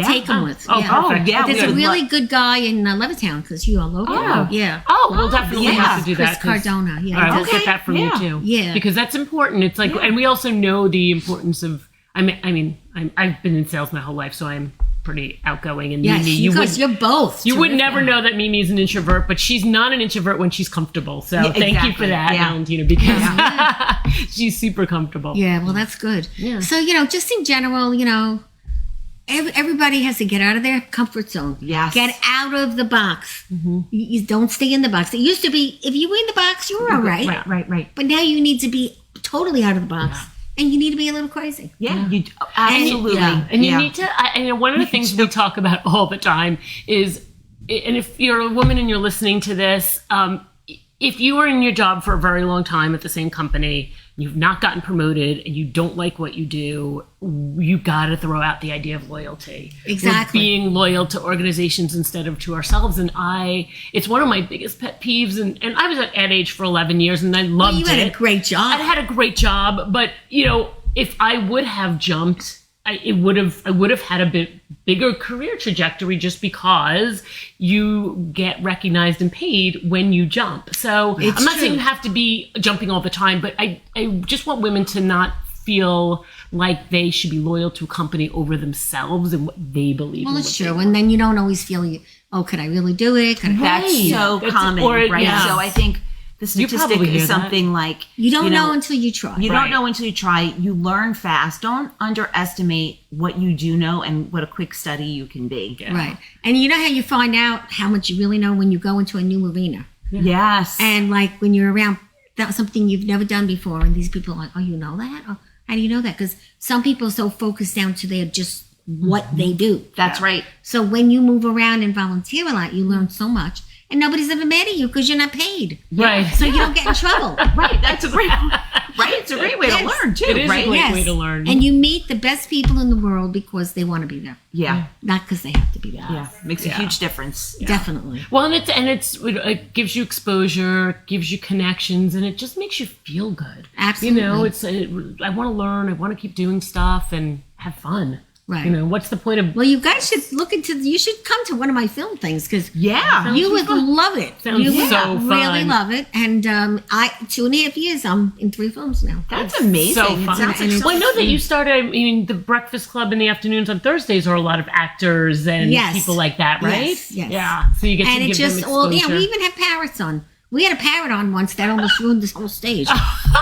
take them with. Oh, yeah. perfect. yeah. There's a we would really love- good guy in Levittown because you are local. Oh. Yeah. Oh, we'll definitely yeah. have to do Chris that. 'cause- Cardona. Yeah. All right, we'll Okay, get that from you yeah. too. Yeah. because that's important. It's like, and we also know the importance of. I've been in sales my whole life, so I'm pretty outgoing. And Yes, Mimi, you're both. you would terrific. never know that Mimi's an introvert, but she's not an introvert when she's comfortable. So Yeah, thank you for exactly. that, Yeah. and because she's super comfortable. Yeah, well, that's good. Yeah. So, just in general, everybody has to get out of their comfort zone. Yes. Get out of the box. You don't stay in the box. It used to be, if you were in the box, you were all right. Right. But now you need to be totally out of the box. And you need to be a little crazy. Yeah, you absolutely. yeah. And you need to, and one of the things we talk about all the time is, and if you're a woman and you're listening to this, if you are in your job for a very long time at the same company, you've not gotten promoted, and you don't like what you do, you got to throw out the idea of loyalty. Exactly. We're being loyal to organizations instead of to ourselves. And it's one of my biggest pet peeves. And I was at Ad Age for 11 years, and I loved it. You had a great job. I had a great job, but if I would have jumped, I would have had a bit bigger career trajectory just because you get recognized and paid when you jump. So I'm not saying you have to be jumping all the time, but I just want women to not feel like they should be loyal to a company over themselves and what they believe. Well, in it's what they true. And then you don't always feel, could I really do it? Could I? That's so That's- common, or- right? yeah. So I think the statistic probably hear is something like You don't know until you try. You Right. don't know until you try. You learn fast. Don't underestimate what you do know and what a quick study you can be. Right. And you know how you find out how much you really know when you go into a new arena. Yes. And like when you're around something you've never done before, and these people are like, oh, you know that? Oh, how do you know that? Because some people are so focused down to their just what they do. That's right. So when you move around and volunteer a lot, you learn so much. And nobody's ever mad at you because you're not paid. Right. So you don't get in trouble. Right. That's a great right. It's a great way Yes. to learn too. It is a right? great way to learn. And you meet the best people in the world because they want to be there, Yeah. not because they have to be there. Yeah. Makes a huge difference. Definitely. Well, and it gives you exposure, gives you connections, and it just makes you feel good. Absolutely. I want to learn, I want to keep doing stuff and have fun. Right. What's the point of? Well, you guys should you should come to one of my film things because Yeah. you would love it. Sounds You would so really fun. love it. And 2.5 years, I'm in 3 films now. That's amazing. So It fun. sounds like Well, I know that you started. The Breakfast Club in the afternoons on Thursdays are a lot of actors and Yes. people like that, right? Yes. Yeah. So you get And to it give just them all, exposure. we even have parrots on. We had a parrot on once that almost ruined this whole stage.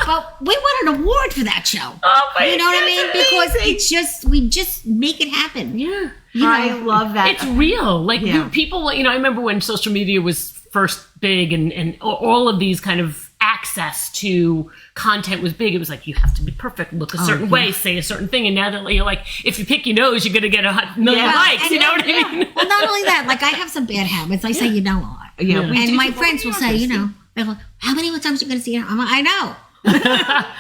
But we won an award for that show. Oh my You know what I mean? God, Because amazing. it's just, we just make it happen. Yeah. I love that. It's real. Like Yeah. people, I remember when social media was first big and all of these kind of access to content was big. It was like, you have to be perfect, look a certain way, say a certain thing. And now that you're like, if you pick your nose, you're going to get 1,000,000 likes. And You know what I mean? Well, not only that, like I have some bad habits. I say, a lot. Yeah. we And do my too. friends will say, they're like, how many more times are you going to see it? I'm like, I know. What am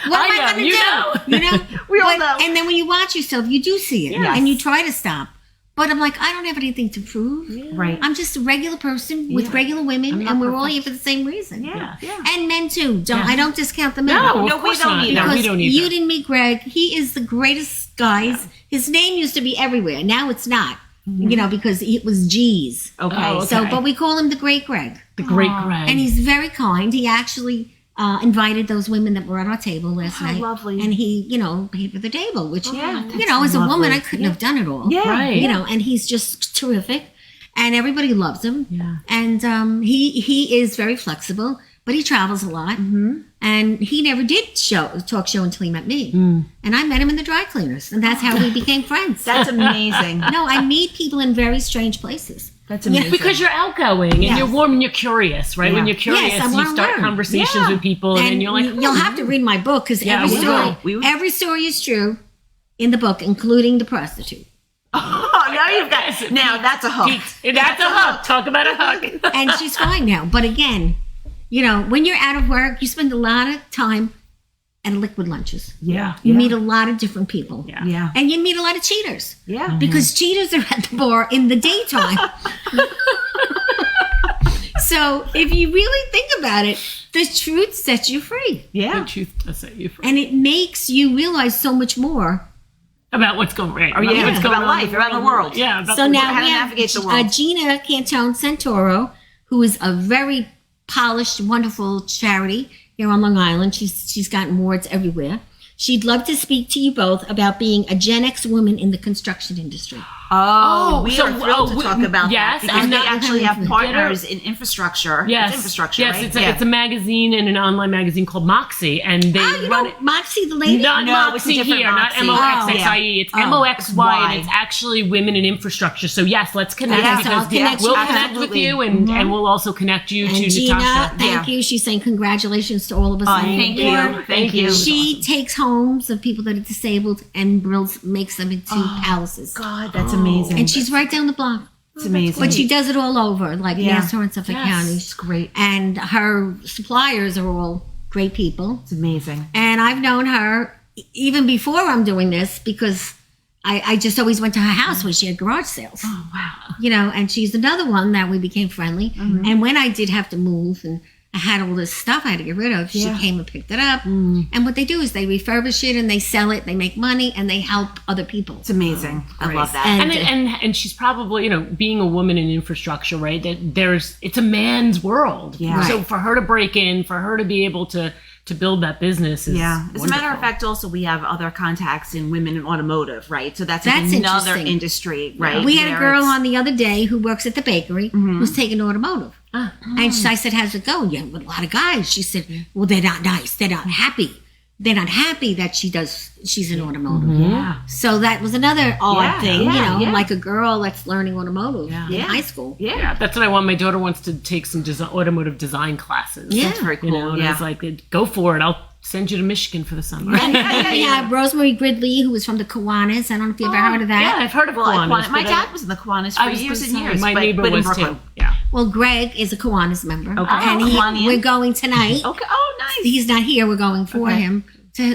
I I know, going to you do? know. You know? We all know. And then when you watch yourself, you do see it. Yes. And you try to stop. But I'm like, I don't have anything to prove. Right. I'm just a regular person with regular women, and we're all here for the same reason. Yeah. And men too. I don't discount the men. No, No, of we course don't not. either. No, Because we don't either. you didn't meet Greg. He is the greatest guy. His name used to be everywhere. Now it's not. Because it was G's. Okay. Oh, So, okay. but we call him the Great Greg. The great Greg. And he's very kind. He actually invited those women that were at our table last night. Lovely. And he, paid for the table, which, that's as a woman, lovely. I couldn't have done it all. Yeah. Right. And he's just terrific. And everybody loves him. Yeah. And he is very flexible, but he travels a lot. Mm-hmm. And he never did talk show until he met me. And I met him in the dry cleaners. And that's how we became friends. That's amazing. No, I meet people in very strange places. That's amazing. Because you're outgoing and Yes. you're warm and you're curious, right? When Yeah. you're curious, Yes, I you wanna start learn. conversations with people, and then you're like, you'll have to read my book because Yeah, every we story, will. We will. every story is true in the book, including the prostitute. Oh, now you've got. Now that's a hook. That's a hook. Talk about a hook. And she's fine now. But again, when you're out of work, you spend a lot of time at liquid lunches. Yeah. You meet a lot of different people. Yeah. Yeah. And you meet a lot of cheaters. Yeah. Because cheaters are at the bar in the daytime. So if you really think about it, the truth sets you free. Yeah. The truth does set you free. And it makes you realize so much more. About what's going right. Oh, yeah. What's going About on in life, about the world. Yeah. About So the now how to we have navigate the world. Gina Cantone Santoro, who is a very polished, wonderful charity here on Long Island. She's gotten awards everywhere. She'd love to speak to you both about being a Gen X woman in the construction industry. Oh, we so- are thrilled to talk about yes, that because and they that- actually have partners in infrastructure. Yes, It's infrastructure, yes, right? it's a magazine and an online magazine called Moxie, and they run it. Moxie the lady? Not No, it's a Moxie different here, Moxie. not MOXXIE. It's MOXY, and it's Y. actually women in infrastructure. So yes, let's connect Yeah, so because I'll connect we'll you. connect with Absolutely. you, and we'll also connect you And to Gina, Natasha. thank you. She's saying congratulations to all of us. on the Thank award. you. Thank you. She takes homes of people that are disabled and makes them into palaces. God, that's amazing. And she's right down the block. it's amazing. But she does it all over, like Yeah. Nassau and Suffolk Yes. County. It's great. And her suppliers are all great people. It's amazing. And I've known her even before I'm doing this because I just always went to her house when she had garage sales. Oh, wow. And she's another one that we became friendly. And when I did have to move and I had all this stuff I had to get rid of, she came and picked it up. And what they do is they refurbish it and they sell it, they make money, and they help other people. It's amazing. I love that. And- And she's probably, being a woman in infrastructure, right? That it's a man's world. Yeah. So Right. for her to break in, for her to be able to build that business is Yeah. As a matter of wonderful. fact, also we have other contacts in women in automotive, right? So that's That's another interesting. industry, right? We had a where girl it's- on the other day who works at the bakery who's taking automotive. And I said, how's it going? Yeah, with a lot of guys. She said, well, they're not nice. They're not happy. They're not happy that she's in automotive. Yeah. So that was another odd Yeah, thing, yeah, yeah. like a girl that's learning automotive in Yeah. high school. Yeah. Yeah, that's what I want. My daughter wants to take some automotive design classes. Yeah. That's very cool. And I yeah. was like, go for it. I'll send you to Michigan for the summer. And we have Rosemary Gridley, who was from the Kiwanis. I don't know if you've ever heard of that. Yeah, I've heard of Well, Kiwanis. my but dad was in the Kiwanis I for was years gonna and say, years. My but, neighbor but in was Brooklyn. too. Yeah. Well, Greg is a Kiwanis member. Okay. And Kiwanian. we're going tonight. Okay. Oh, nice. He's not here. We're going for Okay. him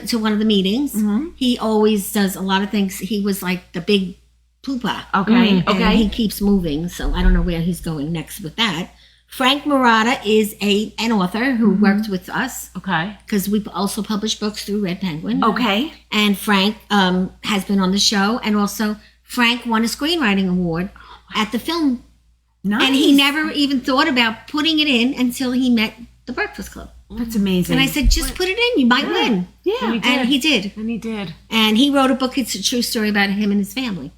to one of the meetings. He always does a lot of things. He was like the big poopa. Okay. And Okay. he keeps moving, so I don't know where he's going next with that. Frank Murata is an author who worked with us Okay. because we also publish books through Red Penguin. Okay. And Frank has been on the show, and also Frank won a screenwriting award at the film. Nice. And he never even thought about putting it in until he met the Breakfast Club. That's amazing. And I said, just put it in, you might win. yeah. And he did. And he did. And he wrote a book, it's a true story about him and his family,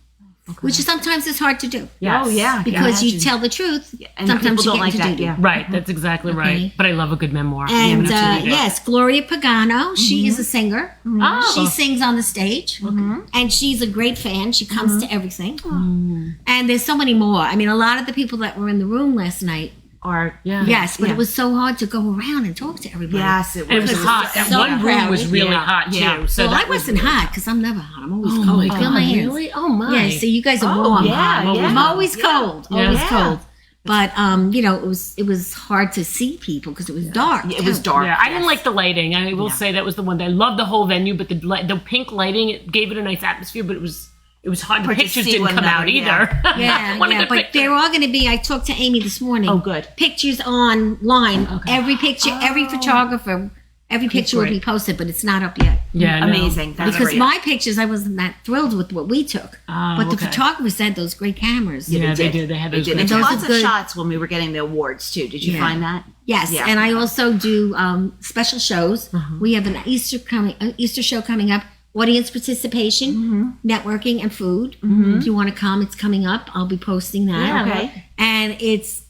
which is sometimes is hard to do. Yes. Oh, yeah. Because you Imagine. tell the truth, And sometimes people you don't get like into that. doo-doo. Yeah. Right. That's exactly right. But I love a good memoir. And Yeah, absolutely. yes, Gloria Pagano, she is a singer. Oh. She sings on the stage, and she's a great fan. She comes to everything. And there's so many more. I mean, a lot of the people that were in the room last night Or Yeah. yes, but Yeah. it was so hard to go around and talk to everybody. yes, And it was hot. That so one room crowded. was really Yeah. hot too. Yeah. So Well, that I wasn't hot because I'm never hot. I'm always cold. Oh my Feel God, my hands. really? Oh my. Yeah, so you guys are Oh, warm. yeah, I'm always yeah. I'm always cold. Yeah. Always Yeah. cold. But it was hard to see people because it was dark. it was too. dark. Yeah, I didn't like the lighting. I will say that was the one that I loved the whole venue, but the pink lighting, it gave it a nice atmosphere, but it was it was hard. The Hard to pictures see didn't one come out another, either. Yeah, One yeah, good but picture. they're all going to be. I talked to Amy this morning. Oh, good. Pictures online. Okay. Every picture, every photographer, every picture will be great. posted, but it's not up yet. Yeah, no. Amazing. That's Because great. my pictures, I wasn't that thrilled with what we took. Oh, But the okay. photographers had those great cameras. Yeah, they did. They had those did. great And those lots are of good. shots when we were getting the awards too. Did you Yeah. find that? Yes, Yeah. and I also do special shows. Uh-huh. We have an Easter show coming up. Audience participation, networking, and food. If you want to come, it's coming up. I'll be posting that. Yeah. Okay. And it's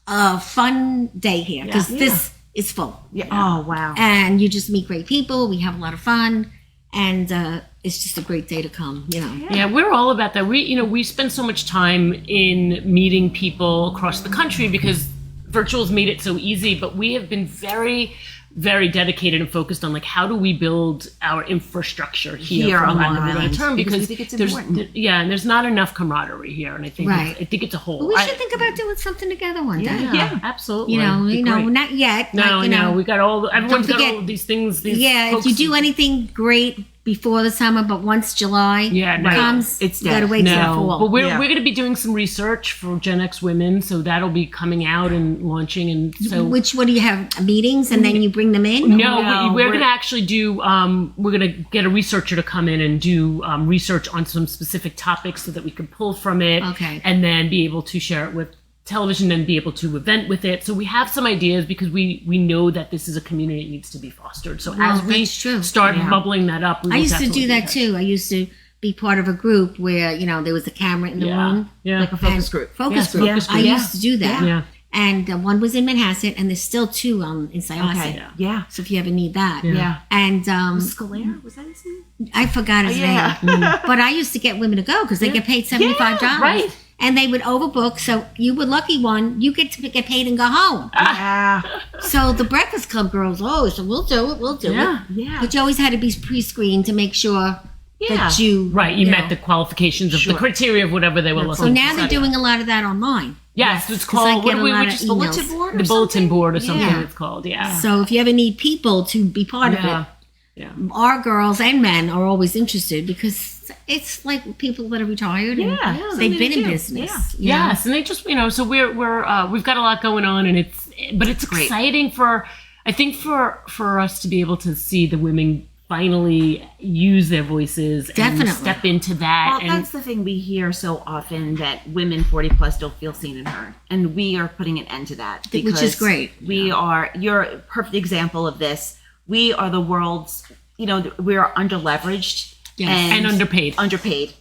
a fun day here because this is full. Yeah. Oh wow. And you just meet great people. We have a lot of fun, and it's just a great day to come. Yeah, we're all about that. We spend so much time in meeting people across the country because virtual's made it so easy, but we have been very, very dedicated and focused on how do we build our infrastructure here on for lack Long of a better Island, term, because we because think it's there's important. and there's not enough camaraderie here, and I think Right. I think it's a whole. But we should think about doing something together one day. Yeah, absolutely. You know, It'd be great. not yet. No, like, we got everyone's got forget- all of these things. These Yeah, if folks you do anything great before the summer, but once July no. comes, It's you gotta dead. wait till No, fall. but we're Yeah. going to be doing some research for Gen X women, so that'll be coming out and launching, and so What do you have, meetings, and then you bring them in? No, No, we're going to actually do. We're going to get a researcher to come in and do research on some specific topics so that we can pull from it, Okay. and then be able to share it with television and be able to event with it. So we have some ideas because we know that this is a community that needs to be fostered. So as we that's true. start bubbling that up, we I will used to definitely do that too. I used to be part of a group where there was a camera in the room, Yeah, Like a focus group. focus Yes, group. focus I group. used to do that, Yeah. and one was in Manhasset, and there's still two in Syosset. Okay. Yeah. So if you ever need that, Yeah. and Scalera, was that his name? I forgot his Yeah. name, but I used to get women to go because they get paid $75, right. and they would overbook. So you were lucky one, you get to get paid and go home. Yeah. So the Breakfast Club girls, so we'll do it. Yeah. Yeah. But you always had to be pre-screened to make sure Yeah. that you Right, you know. met the qualifications of the criteria of whatever they were looking So for. now they're doing a lot of that online. Yes, it's 'Cause I called get what a we lot were of just emails. Bulletin board or the bulletin something? board or something Yeah. it's called. Yeah. So if you ever need people to be part of Yeah. it, Yeah. our girls and men are always interested because it's like people that are retired and Yeah. they've Something been to in do. business. Yeah. you know? Yes, and they just so we've got a lot going on, and it's Great. exciting for us to be able to see the women finally use their voices Definitely. and step into that. Well, and that's the thing we hear so often, that women 40 plus don't feel seen and heard, and we are putting an end to that. Which is because great. You're a perfect example of this. We are the world's, we are underleveraged Yes. and underpaid.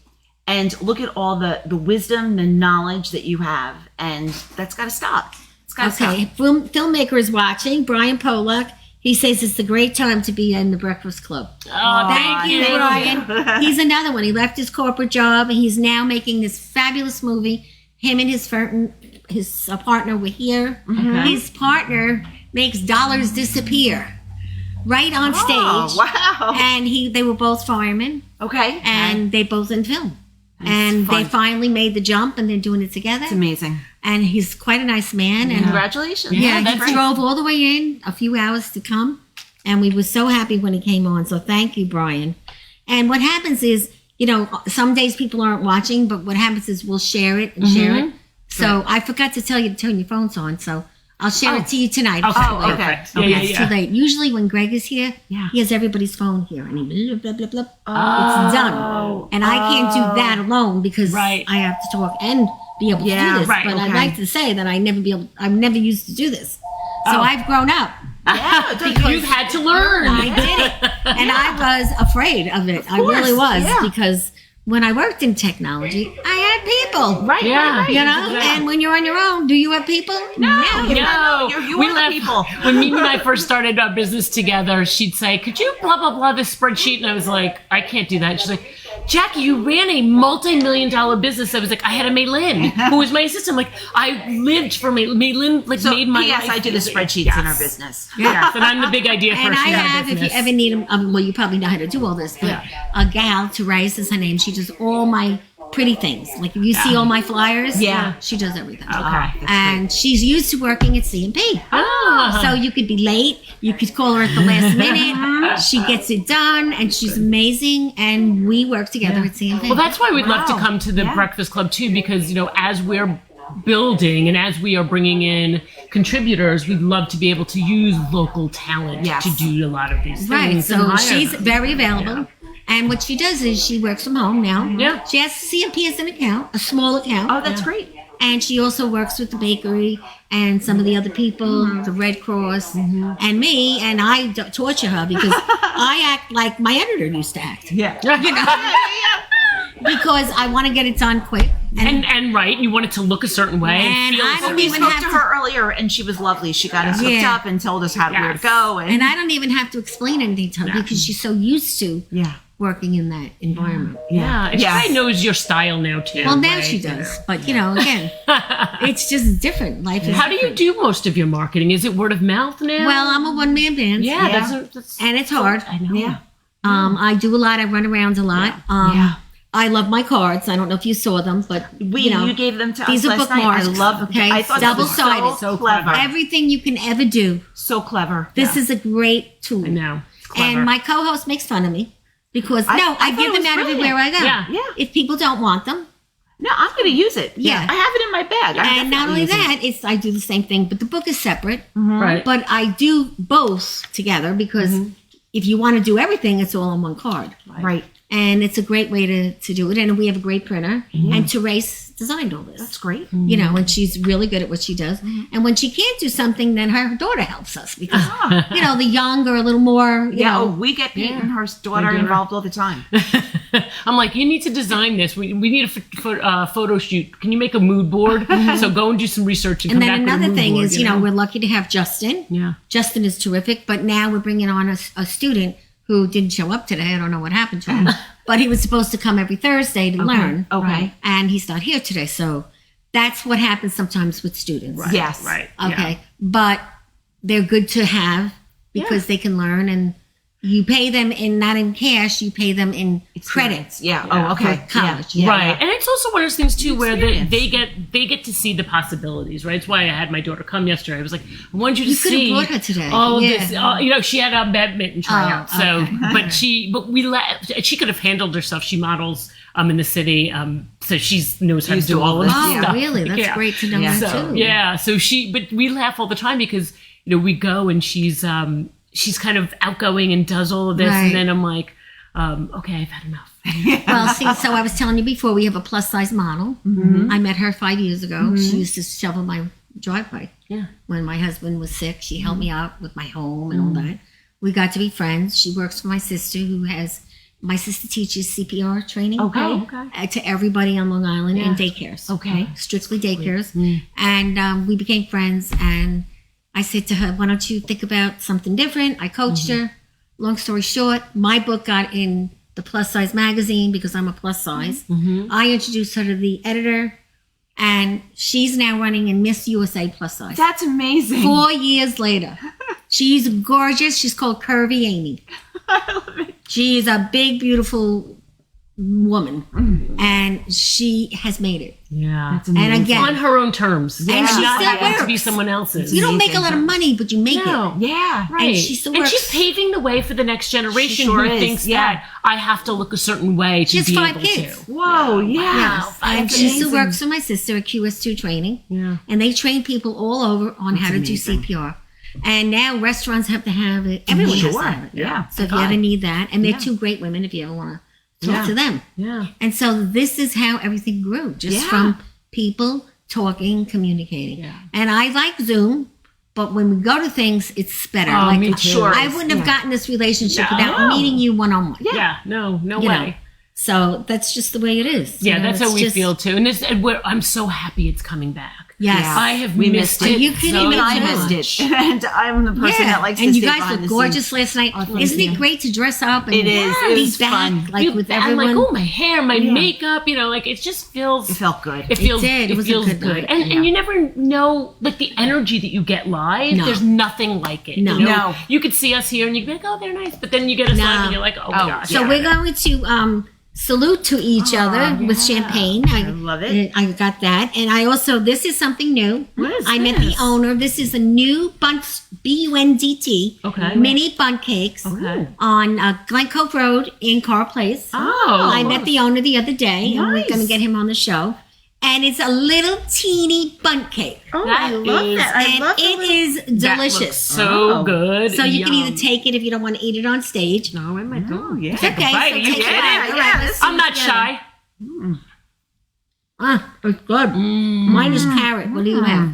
And look at all the wisdom, the knowledge that you have, and that's got to stop. It's got to Okay, stop. filmmaker is watching. Brian Polak. He says it's a great time to be in the Breakfast Club. Oh, Thank you, Brian. He's another one. He left his corporate job and he's now making this fabulous movie. Him and his partner were here. His partner makes dollars disappear right on stage. Oh, wow. And they were both firemen, Okay. and they both in film. And fun. they finally made the jump, and they're doing it together. It's amazing. And he's quite a nice man. And Congratulations. Yeah, he that's great. drove all the way in, a few hours to come, and we were so happy when he came on. So thank you, Brian. And what happens is, some days people aren't watching, but what happens is we'll share it and share it. So I forgot to tell you to turn your phones on, so I'll share it to you tonight. It's too Oh, late. perfect. Okay. Yeah, It's yeah, too late. Usually when Greg is here, Yeah. he has everybody's phone here, and he blah, blah, blah, blah. It's done. And I can't do that alone because Right. I have to talk and be able to Yeah, do this. right, But I'd okay. like to say that I've never used to do this. So I've grown up. Yeah, You've had to learn. I did it. And I was afraid of it. I really was yeah. because when I worked in technology, I had people. Right, Yeah. right, You know, and when you're on your own, do you have people? No. No, you we are the left people. when Mimi and I first started our business together. She'd say, "Could you blah blah blah this spreadsheet?" And I was like, "I can't do that." She's like, "Jackie, you ran a multi-million-dollar business." I was like, "I had a Maylin, who was my assistant." I'm like, I lived for Maylin, like So, made my yes, life I do the easy. spreadsheets Yes. in our business. Yes, and I'm the big idea And person I in our have, if business. you ever need them, well, you probably know how to do all this, but a gal, Therese is her name, she does all my pretty things. Like if you see all my flyers, Yeah. she does everything. Okay. And she's used to working at C&P. Ah. So you could be late. You could call her at the last minute. She gets it done, and she's amazing. And we work together at C&P. Well, that's why we'd love to Wow. come to the Breakfast Club too, because as we're building and as we are bringing in contributors, we'd love to be able to use local talent Yes. to do a lot of these things. Right. and So hire she's them. very available. And what she does is she works from home now. Yeah. She has C&P as an account, a small account. Oh, that's great. And she also works with the bakery and some of the other people, the Red Cross, and me. And I torture her because I act like my editor used to act. Yeah. Because I want to get it done quick. And right, you want it to look a certain way. And feel I a don't certain We even spoke have to to- her earlier, and she was lovely. She got us hooked Yeah. up and told us where to Yes. go. And I don't even have to explain anything to her because she's so used to yeah. working in that environment. Yeah, and she Yes. probably knows your style now too. Well, now right? she does. But, again, it's just different. Life is How do you different. do most of your marketing? Is it word of mouth now? Well, I'm a one-man band. yeah, Yeah. That's And it's hard. I know. Yeah. I do a lot. I run around a lot. Yeah. I love my cards. I don't know if you saw them, but You gave them to these us are last night. I bookmarks, love. okay? I thought that was Double-sided. so So clever. clever. everything you can ever do. So clever. This is a great tool. I know. It's clever. And my co-host makes fun of me because I I thought give it them was out brilliant. everywhere I go. Yeah. Yeah. If people don't want them, No, I'm going to use it. Yeah. I have it in my bag. I'm and not definitely only using that, it's I do the same thing, but the book is separate. right. But I do both together because if you want to do everything, it's all on one card. it. Right. And it's a great way to do it. And we have a great printer. And Therese designed all this. That's great. And she's really good at what she does. And when she can't do something, then her daughter helps us because, the young are a little more, Yeah. We get Pete and her daughter involved all the time. I'm like, you need to design this. We need a photo shoot. Can you make a mood board? So go and do some research and And come then back with a another mood thing board, is, we're lucky to have Justin. Yeah. Justin is terrific, but now we're bringing on a student who didn't show up today. I don't know what happened to him, but he was supposed to come every Thursday to learn. Okay. And he's not here today. So that's what happens sometimes with students. Right, Yes. Right. Okay. Yeah. But they're good to have because they can learn, and you pay them not in cash, you pay them in credits. Yeah. Oh, okay. For college. Yeah. Right, and it's also one of those things too where Experience. they get to see the possibilities. Right, that's why I had my daughter come yesterday. I was like, I want you to You could have see brought her today. all of Yeah. this. She had a badminton tryout, Oh, so okay. but we let she could have handled herself. She models in the city, so she knows how to Used do to all all of this. this Oh, stuff. really? That's Yeah. great to know Yeah. that So too. yeah, but we laugh all the time because we go and she's kind of outgoing and does all of this, Right. and then I'm like, okay, I've had enough. Well, see, so I was telling you before, we have a plus size model. I met her 5 years ago. She used to shovel my driveway. Yeah. When my husband was sick, she helped me out with my home and all that. We got to be friends. She works for my sister, my sister teaches CPR training. Okay. Oh, okay. To everybody on Long Island in Yeah. daycares. Okay. Strictly daycares. And we became friends. And I said to her, why don't you think about something different? I coached her. Long story short, my book got in the plus size magazine because I'm a plus size. I introduced her to the editor, and she's now running in Miss USA plus size. That's amazing. 4 years later. She's gorgeous. She's called Curvy Amy. I love it. She is a big, beautiful woman, and she has made it. Yeah. That's amazing. And again, On her own terms. And she not still having to be works. someone else's. you don't make a lot of money, but you make No. it. Yeah. Right. And she still And works. she's paving the way for the next generation She sure who is, thinks yeah. that I have to look a certain way to She has be 5 able kids. to. Whoa. Yeah. Yes. And That's she still amazing. works for my sister at QS2 training. Yeah. And they train people all over on how to amazing. do CPR. And now restaurants have to have it. Everyone has to Sure. have it. Yeah. So if you ever need that, and they're two great women if you ever want to talk Yeah. to them. Yeah. And so this is how everything grew, just Yeah. from people talking, communicating. Yeah. And I like Zoom, but when we go to things, it's better. Oh, like, me too. Sure. I wouldn't have gotten this relationship No. without meeting you one-on-one. Yeah. No You way. know. So that's just the way it is. Yeah, You know, that's how it's we just- feel too. And I'm so happy it's coming back. Yes. Yeah. I have We missed missed it. it. You couldn't so even Even I much. missed it. And I'm the person that likes and to you stay guys behind look the gorgeous scenes. last night. thank Isn't you. it great to dress up and It is. It be was back fun. like with I'm everyone? like, oh, my hair, my makeup, like it just feels. It felt good. It feels. did. It was a feels good good. night. And you never know, like the energy that you get live. No. There's nothing like it. No. You know? No. You could see us here and you'd be like, oh, they're nice. But then you get us live and you're like, oh my Oh, gosh. So Yeah. we're going to salute to each other with champagne. I love it. I got that. And I also, this is something new. What is I met the this? owner. This is a new Bundt, B-U-N-D-T, Okay. mini Bundt cakes Okay. on Glen Cove Road in Carr Place. Oh. I met the owner the other day, and we're Nice. going to get him on the show. And it's a little teeny Bundt cake. Oh, That I love is- that. I And love it is That looks delicious. so Oh. good. So you can Yum. either take it if you don't want to eat it on stage. No, I might go. yeah. It's okay. Bite, So you take get it it. out. All right, let's I'm see not together. shy. It's good. Mine is carrot. What do you have?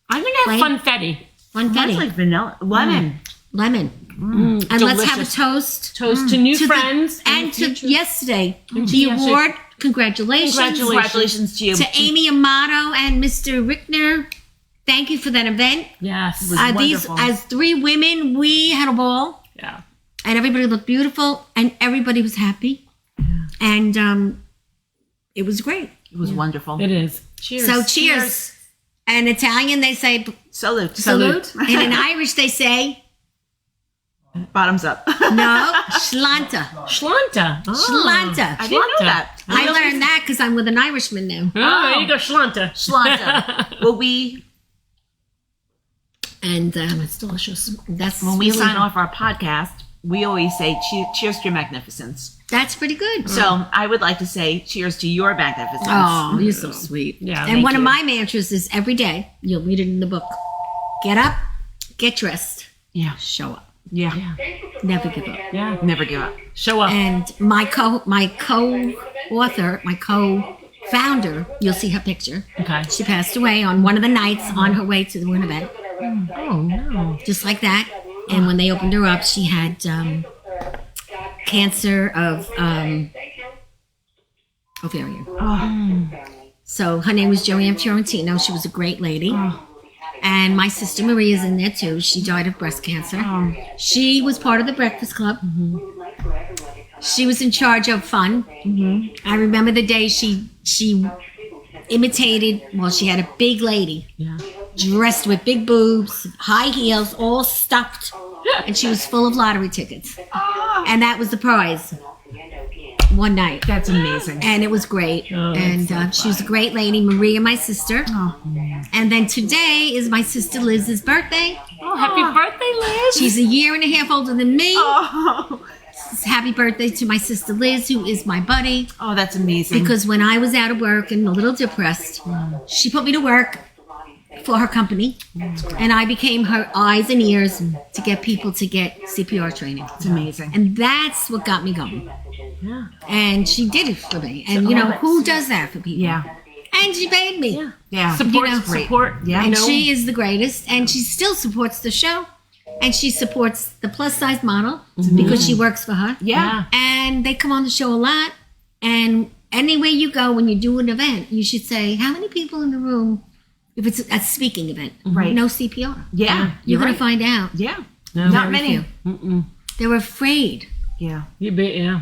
I think I have Plain? funfetti. Funfetti. Mine's like vanilla, lemon. Lemon. And let's have a delicious. toast. Toast to new to the- friends. and to yesterday. The yesterday. award. Congratulations. Congratulations to you. To Amy Amato and Mr. Rickner. Thank you for that event. Yes. These, wonderful. as three women, we had a ball. Yeah. And everybody looked beautiful. And everybody was happy. And it was great. It was wonderful. It is. Cheers. So cheers. In Italian, they say Salute. salute. And in Irish, they say, Bottoms up. no, shlanta. Shlanta. Oh. Shlanta. I didn't know that. I learned that because I'm with an Irishman now. Oh, there you go, Shlanta. Shlanta. Well, we And it's delicious. That's when we really sign good. off our podcast, we always say cheers to your magnificence. That's pretty good. So I would like to say cheers to your magnificence. Oh, you're so sweet. Yeah, And thank one of you. my mantras is every day, you'll read it in the book. Get up, get dressed, Yeah. show up. Yeah. Never give up. Yeah. Never give up. Show up. And my co-author, my co-founder, you'll see her picture. Okay. She passed away on one of the nights on her way to the one event. Oh, no. Just like that. And when they opened her up, she had cancer of ovarian. So her name was Joanne Fiorentino. She was a great lady. And my sister Maria's in there too. She died of breast cancer. She was part of the Breakfast Club. She was in charge of fun. I remember the day she imitated, well, she had a big lady Yeah. dressed with big boobs, high heels, all stuffed. And she was full of lottery tickets. And that was the prize one night. That's amazing. And it was great. Oh, And she was a great lady, Maria, my sister. Oh. And then today is my sister Liz's birthday. Oh, happy birthday, Liz. She's a year and a half older than me. Oh. Happy birthday to my sister Liz, who is my buddy. Oh, that's amazing. Because when I was out of work and a little depressed, she put me to work for her company. And I became her eyes and ears to get people to get CPR training. it's amazing. And that's what got me going. Yeah. And she did it for me. And you know, who does that for people? Yeah. And she paid me. Yeah. Yeah. Support, You know, support. Yeah. And you know, she is the greatest. And she still supports the show. And she supports the plus size model because she works for her. Yeah. And they come on the show a lot. And anywhere you go when you do an event, you should say, how many people in the room, if it's a speaking event, Right. no CPR? Yeah. You're going right. to find out. Yeah. No. Not Very many. few. They're afraid Yeah. Yeah.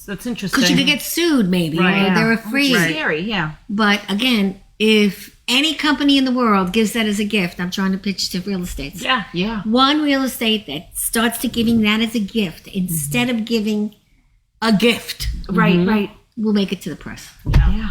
That's interesting. because you could get sued maybe. Right. Or Yeah. they're afraid. It's scary. Yeah. But again, if any company in the world gives that as a gift, I'm trying to pitch to real estate. Yeah. Yeah. One real estate that starts to giving that as a gift instead of giving a gift Right. Right. will make it to the press Yeah.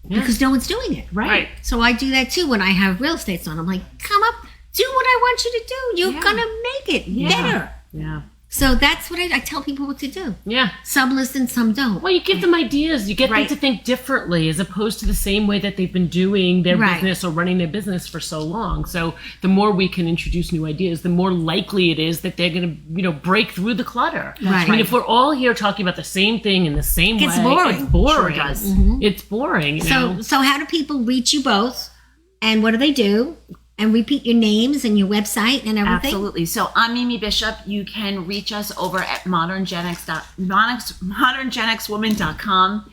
because no one's doing it. Right. So I do that too when I have real estates on. I'm like, come up, do what I want you to do. You're Yeah. gonna make it better. Yeah. So that's what I tell people what to do. Yeah. Some listen, some don't. Well, you give them ideas. You get Right. them to think differently as opposed to the same way that they've been doing their Right. business or running their business for so long. So the more we can introduce new ideas, the more likely it is that they're going to, break through the clutter. Right. I mean, if we're all here talking about the same thing in the same It's way, boring. it's boring. Sure does. It's boring. You know? So how do people reach you both? And what do they do? And repeat your names and your website and everything. Absolutely. So I'm Mimi Bishop. You can reach us over at moderngenxwoman.com,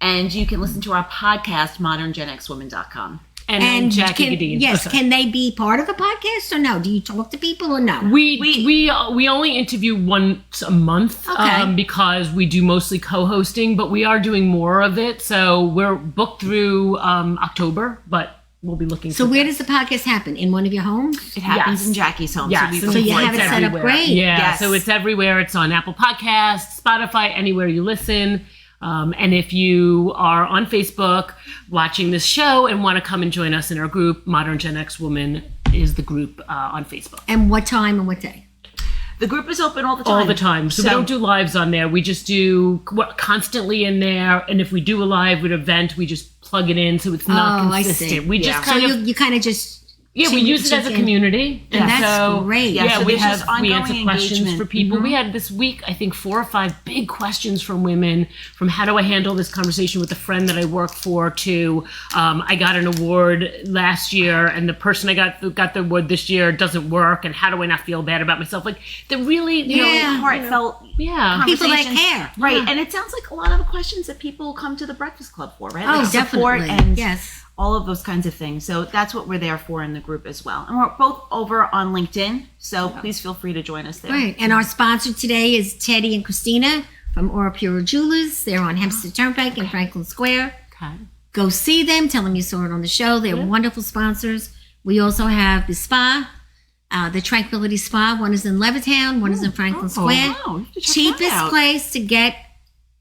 and you can listen to our podcast, moderngenxwoman.com. And Jackie Ghedine. Yes, Okay. can they be part of the podcast or no? Do you talk to people or no? We only interview once a month Okay. because we do mostly co-hosting, but we are doing more of it. So we're booked through October, but we'll be looking. So for where that. does the podcast happen? In one of your homes? It happens Yes. in Jackie's home. Yes. we So you record have it there. set up everywhere. great. Yeah, Yes. so it's everywhere. It's on Apple Podcasts, Spotify, anywhere you listen. And if you are on Facebook watching this show and want to come and join us in our group, Modern Gen X Woman is the group on Facebook. And what time and what day? The group is open all the time. All the time. So we don't do lives on there. We just do constantly in there. And if we do a live with an event, we just plug it in so it's not consistent. I see. We just So you kind of just... we use it as a community. And that's great. Yeah, so we there's we ongoing answer questions engagement. for people. We had this week, I think, 4 or 5 big questions from women, from how do I handle this conversation with a friend that I work for, to I got an award last year and the person I got the award this year doesn't work, and how do I not feel bad about myself? Like, the really heartfelt people that conversations. care. Right. Yeah. And it sounds like a lot of the questions that people come to the Breakfast Club for, right? Oh, Like support definitely. and Yes. all of those kinds of things. So that's what we're there for in the group as well. And we're both over on LinkedIn, so please feel free to join us there. Right. And our sponsor today is Teddy and Christina from Aura Pura Jewelers. They're on Hempstead Turnpike in Franklin Square. Okay. Go see them. Tell them you saw it on the show. They're wonderful sponsors. We also have the spa, the Tranquility Spa. One is in Levittown. One is in Franklin Square. Wow. You have to check that Cheapest out. place to get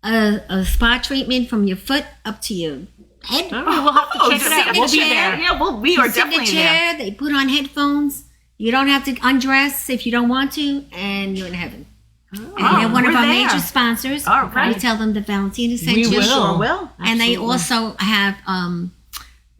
a spa treatment from your foot up to your head. All right, we'll have to check it out. We'll be there. Yeah, we are Sit in a definitely chair. there. They put on headphones. You don't have to undress if you don't want to, and you're in heaven. And they're one of we're our there. major sponsors. All right. We tell them that Valentina sent We you. will. Sure will. And they also have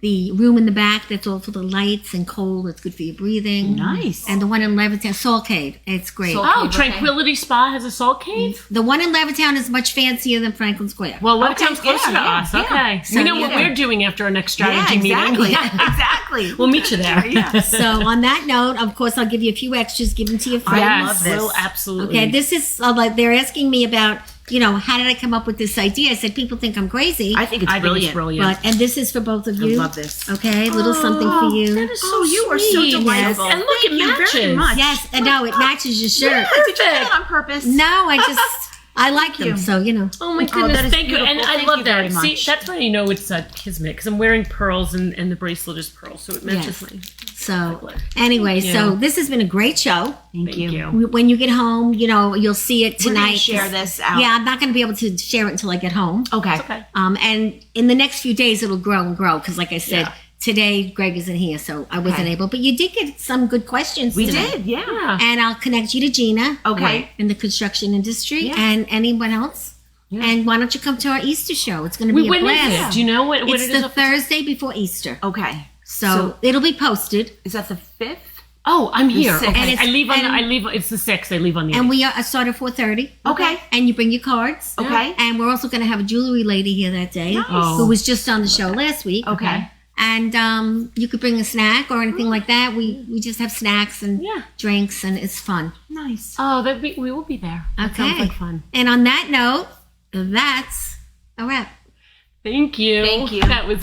the room in the back that's all for the lights and cold. It's good for your breathing. Nice. And the one in Levittown, Soul Cave. It's great. Soul- Oh, Okay. Tranquility Spa has a salt cave? The one in Levittown is much fancier than Franklin Square. Well, Levittown's closer to yeah, us. yeah. Okay. So, we know what yeah. we're doing after our next Yeah, strategy exactly. meeting. Exactly. We'll meet you there. Yeah. So on that note, of course, I'll give you a few extras given to your friends. I Yes, love this. we'll absolutely. Okay, this is like they're asking me about, how did I come up with this idea? I said people think I'm crazy, I think it's I think brilliant. it's brilliant. but and this is for both of you. love this. Okay, little something for you. That is so Oh, you are so sweet. delightful. And look, Thank it you matches. very much. Yes, and no, it matches your shirt. Did you do that on purpose? No, I like them, you. so Oh my Oh, goodness, that is thank you. And beautiful. I Thank love you that. very See, much. that's how you know it's kismet, because I'm wearing pearls and the bracelet is pearl, so it matches Yes. me. So anyway, Thank so you. this has been a great show. Thank you. When you get home, you'll see it We're tonight. gonna share this out. Yeah, I'm not going to be able to share it until I get home. Okay. Okay. And in the next few days, it'll grow and grow because, like I said, Yeah. today Greg isn't here, so I wasn't Okay. able. But you did get some good questions. We today. did, yeah. Yeah. And I'll connect you to Gina. Okay. In the construction industry, Yeah. and anyone else. Yeah. And why don't you come to our Easter show? It's going to be a When is blast. it? Do you know what It's it is? the Thursday before Easter, Okay. so it'll be posted. Is that the 5th? Oh, I'm here. sixth. Okay. And it's- I leave on. and- I leave. It's the 6th. I leave on the. And 8th. we are start at 4:30. Okay. And you bring your cards. Okay. And we're also going to have a jewelry lady here that day Oh. who was just on the show last week. Okay. And you could bring a snack or anything like that. We just have snacks and Yeah. drinks, and it's fun. Nice. Oh, we will be there. That Okay. sounds like fun. And on that note, that's a wrap. Thank you. Thank you. That was